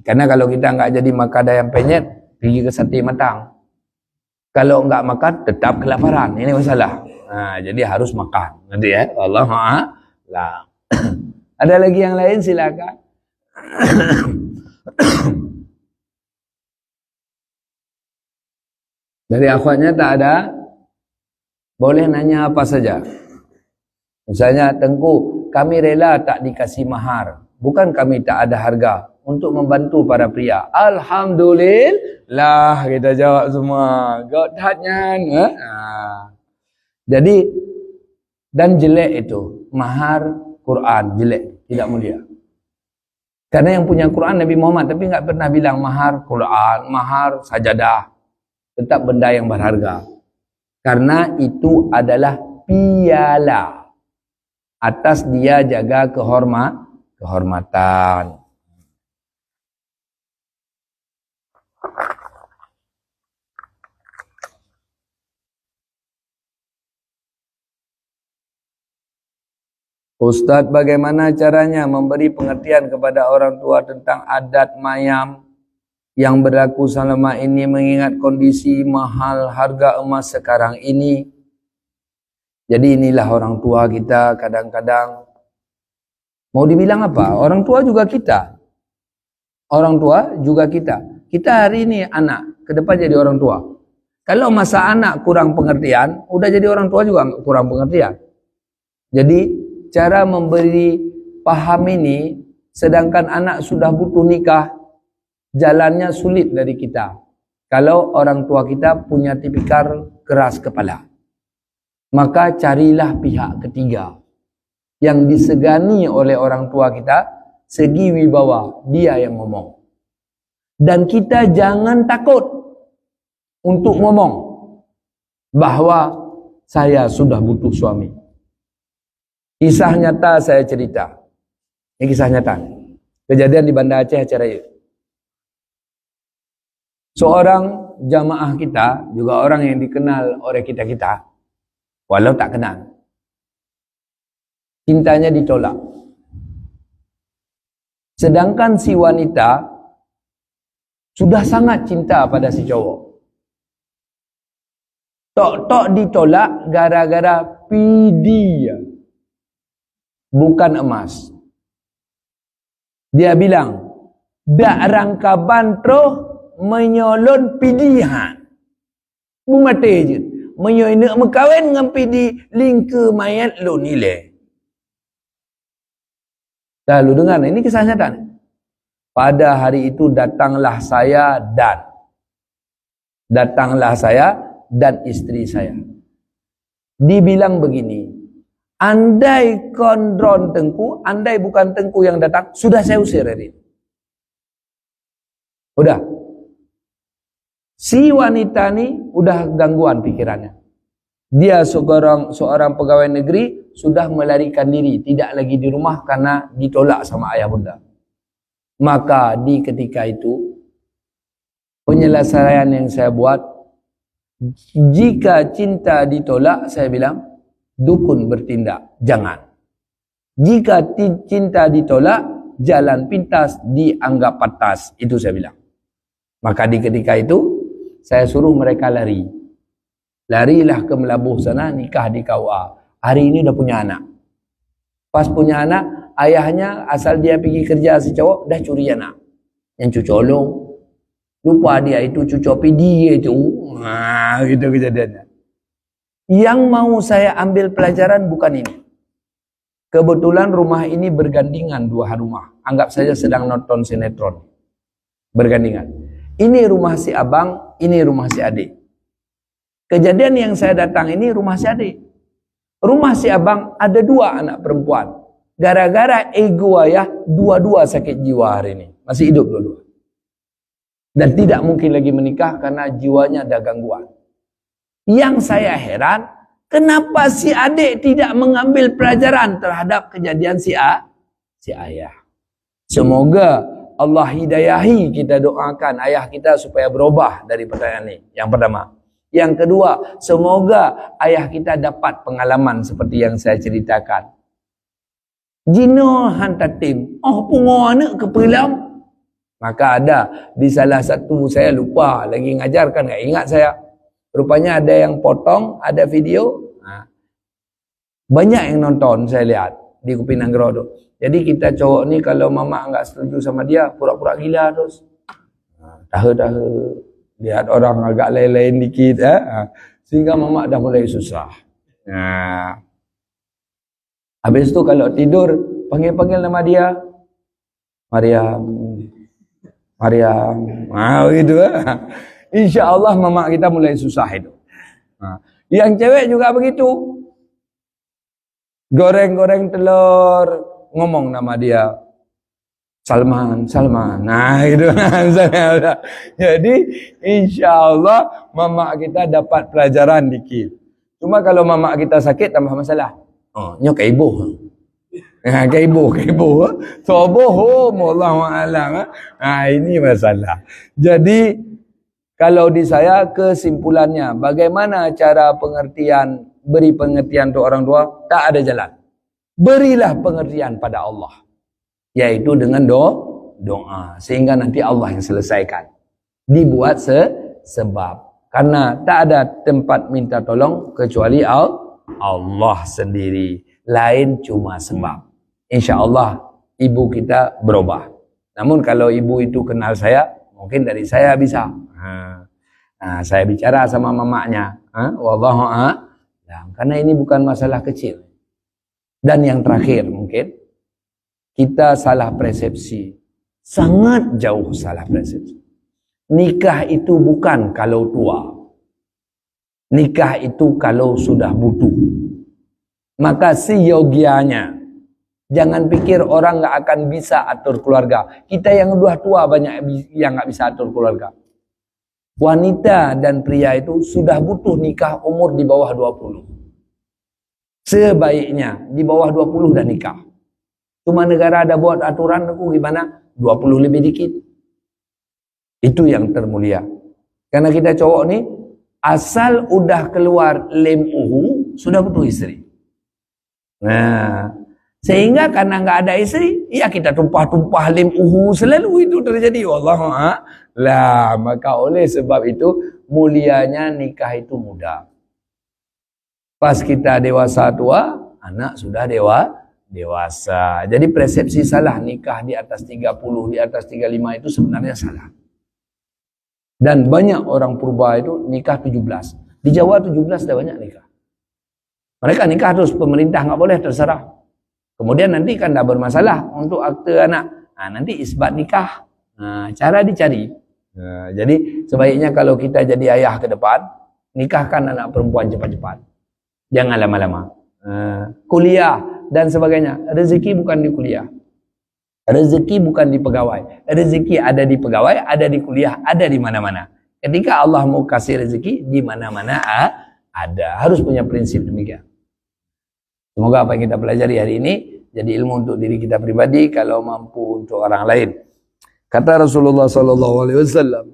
Karena kalau kita nggak jadi makan ayam penyet, pergi ke sate matang. Kalau nggak makan, tetap kelaparan. Ini masalah. Nah, jadi harus makan. Nanti ya, Allah lah. Ada lagi yang lain, silakan. Dari akhwatnya tak ada. Boleh nanya apa saja. Misalnya, Tengku, kami rela tak dikasih mahar. Bukan kami tak ada harga untuk membantu para pria. Alhamdulillah, kita jawab semua. Godhatnya. Jadi, dan jelek itu. Mahar Quran, jelek. Tidak mulia. Karena yang punya Quran Nabi Muhammad, tapi nggak pernah bilang mahar Quran, mahar sajadah. Tetap benda yang berharga. Karena itu adalah piala. Atas dia jaga kehormatan. Ustadz, bagaimana caranya memberi pengertian kepada orang tua tentang adat mayam yang berlaku selama ini mengingat kondisi mahal harga emas sekarang ini? Jadi inilah orang tua kita kadang-kadang. Mau dibilang apa? Orang tua juga kita. Orang tua juga kita. Kita hari ini anak, ke depan jadi orang tua. Kalau masa anak kurang pengertian, udah jadi orang tua juga kurang pengertian. Jadi cara memberi paham ini, sedangkan anak sudah butuh nikah, jalannya sulit dari kita. Kalau orang tua kita punya tipikal keras kepala, maka carilah pihak ketiga yang disegani oleh orang tua kita, segi wibawa, dia yang ngomong. Dan kita jangan takut untuk ngomong bahwa saya sudah butuh suami. Kisah nyata saya cerita. Ini kisah nyata. Kejadian di Banda Aceh acara itu. Seorang jamaah kita, juga orang yang dikenal oleh kita-kita, walau tak kenal, cintanya ditolak. Sedangkan si wanita sudah sangat cinta pada si cowok. Tok-tok ditolak gara-gara pidi, bukan emas. Dia bilang, dak rangka bantroh menyolon pidihan. Bumate je. Menyo nak mekawin dengan pidi lingka mayat lu nilai. Dah lu dengar, ini kisah nyata. Pada hari itu datanglah saya dan istri saya. Dibilang begini, andai kondron Tengku, andai bukan Tengku yang datang, sudah saya usir hari ini. Udah. Si wanita ni udah gangguan pikirannya. Dia seorang pegawai negeri, sudah melarikan diri, tidak lagi di rumah karena ditolak sama ayah bunda. Maka di ketika itu, penyelesaian yang saya buat, jika cinta ditolak, saya bilang, dukun bertindak, jangan. Jika cinta ditolak, jalan pintas dianggap patas, itu saya bilang. Maka di ketika itu, saya suruh mereka lari. Larilah ke Melabuh sana, nikah di KUA. Hari ini udah punya anak. Pas punya anak, ayahnya asal dia pergi kerja si cowok, dah curi anak. Yang cucolong. Lupa dia itu cucopi dia itu. Gitu kejadiannya. Yang mau saya ambil pelajaran bukan ini. Kebetulan rumah ini bergandingan dua rumah. Anggap saja sedang nonton sinetron. Bergandingan. Ini rumah si abang, ini rumah si adik. Kejadian yang saya datang ini rumah si adik. Rumah si abang ada dua anak perempuan. Gara-gara ego ayah, dua-dua sakit jiwa hari ini. Masih hidup dua-dua. Dan tidak mungkin lagi menikah karena jiwanya ada gangguan. Yang saya heran, kenapa si adik tidak mengambil pelajaran terhadap kejadian si ayah. Semoga Allah hidayahi, kita doakan ayah kita supaya berubah dari pertanyaan ini. Yang pertama. Yang kedua, semoga ayah kita dapat pengalaman seperti yang saya ceritakan. Jino hantar tim, pungo anak ke pelam. Maka ada di salah satu, saya lupa lagi ngajarkan, gak ingat saya. Rupanya ada yang potong, ada video. Banyak yang nonton saya lihat di Kupinang Gero. Jadi kita cowok ni kalau mama enggak setuju sama dia, pura-pura gila terus. Tahu-tahu lihat orang agak lain-lain dikit, sehingga mama dah mulai susah. Habis tu kalau tidur, panggil-panggil nama dia, Mariam, Mariam, gitu. InsyaAllah mama kita mulai susah itu. Yang cewek juga begitu. Goreng-goreng telur, ngomong nama dia Salman. Gitu. Jadi insyaAllah mama kita dapat pelajaran dikit. Cuma kalau mama kita sakit tambah masalah. Nyo ke ibu. Ke ibu. Sobohom Wallahualam. Ini masalah. Jadi kalau di saya kesimpulannya, bagaimana cara beri pengertian untuk orang tua? Tak ada jalan. berilah pengertian pada Allah, yaitu dengan doa, sehingga nanti Allah yang selesaikan. Dibuat sebab, karena tak ada tempat minta tolong kecuali Allah sendiri, lain cuma sebab. InsyaAllah ibu kita berubah. Namun kalau ibu itu kenal saya, mungkin dari saya bisa. Saya bicara sama mamanya, wallahu a'lam, karena ini bukan masalah kecil. Dan yang terakhir mungkin, kita salah persepsi, sangat jauh salah persepsi. Nikah itu bukan kalau tua, nikah itu kalau sudah butuh. Maka seyogianya, jangan pikir orang nggak akan bisa atur keluarga. Kita yang udah tua banyak yang nggak bisa atur keluarga. Wanita dan pria itu sudah butuh nikah umur di bawah 20. Sebaiknya di bawah 20 dah nikah. Cuma negara ada buat aturan aku gimana? 20 lebih dikit. Itu yang termulia. Karena kita cowok nih, asal udah keluar lem uhu, sudah butuh istri. Nah, sehingga karena nggak ada istri, ya kita tumpah-tumpah lem uhu, selalu itu terjadi. Wallahu a'lam. Maka oleh sebab itu mulianya nikah itu muda. Pas kita dewasa tua, anak sudah dewasa. Jadi persepsi salah nikah di atas 30, di atas 35 itu sebenarnya salah. Dan banyak orang purba itu nikah 17. Di Jawa 17 dah banyak nikah. Mereka nikah terus, pemerintah nggak boleh, terserah. Kemudian nanti kan dah bermasalah untuk akte anak. Nanti isbat nikah. Cara dicari. Jadi sebaiknya kalau kita jadi ayah ke depan, nikahkan anak perempuan cepat-cepat. Jangan lama-lama. Kuliah dan sebagainya. Rezeki bukan di kuliah. Rezeki bukan di pegawai. Rezeki ada di pegawai, ada di kuliah, ada di mana-mana. Ketika Allah mau kasih rezeki, di mana-mana ada. Harus punya prinsip demikian. Semoga apa yang kita pelajari hari ini jadi ilmu untuk diri kita pribadi, kalau mampu untuk orang lain. Kata Rasulullah SAW,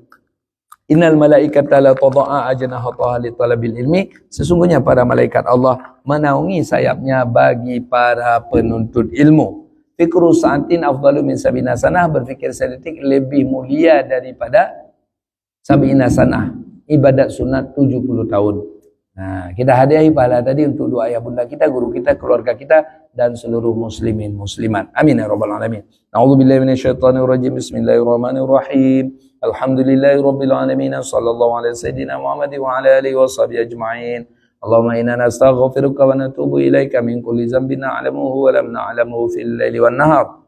Innal malaikata la tada'a ajnahataha li talabil ilmi. Sesungguhnya para malaikat Allah menaungi sayapnya bagi para penuntut ilmu. Fikru sa'atin afdalu min sabina sanah. Berfikir sedetik lebih mulia daripada sabina sanah. Ibadat sunat 70 tahun. Nah, kita hadiahi pahala tadi untuk doa ayah bunda kita, guru kita, keluarga kita, dan seluruh muslimin muslimat. Amin ya rabbal alamin. A'udzubillahi minasyaitonir rajim. Bismillahirrahmanirrahim. Alhamdulillahi rabbil alamin. Sallallahu alaihi sayyidina Muhammad wa ala alihi washabihi ajma'in. Allahumma inna nastaghfiruka wa natubu ilaika min kulli dhanbin na'lamuhu wa lam na'lamuhu fil laili wan nahar.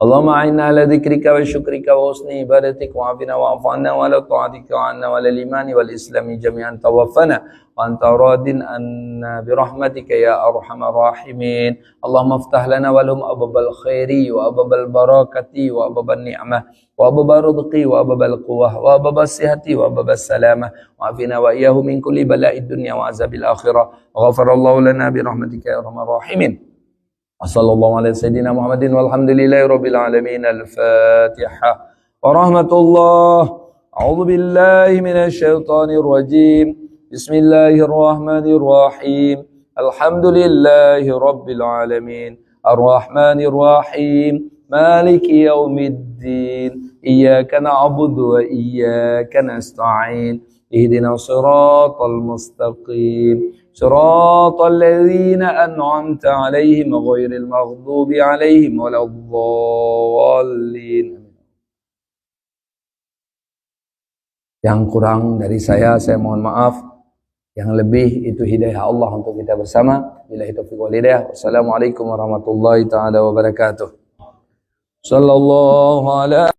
Allahumma a'inna ala dzikrika wa syukrika wa husni ibadatik wa afina wa afanna wa ala ta'atika wa anna wa lil imani wal islami jami'an tawaffana wa anta radin anna bi rahmatika ya arhamar rahimin. Allahumma aftah lana wa lahum ababal khairi wa ababal barakati wa ababal ni'mah wa ababal rizqi wa ababal quwwah wa ababal sihhati wa ababal salamah wa afina wa iyyahu min kulli bala'id dunya wa azabil akhirah. Ghafarallahu lana bi rahmatika ya arhamar rahimin. Wassallallahu ala sayyidina Muhammadin walhamdulillahi rabbil alamin. Al-Fatihah. Wa rahmatullah. A'udzu billahi minasy syaithanir rajim. Bismillahirrahmanirrahim. Alhamdulillahi rabbil alamin. Ar-Rahmanir Rahim. Maliki yaumiddin. Iyyaka na'budu wa iyyaka nasta'in. Ihdinas siratal mustaqim. صراط الذين أنعمت عليهم غير المغضوب عليهم ولا الضالين. Yang kurang dari saya mohon maaf. Yang lebih itu hidayah Allah untuk kita bersama. Billahi taufiq wal hidayah. Wassalamualaikum warahmatullahi taala wabarakatuh. Sallallahu alaihi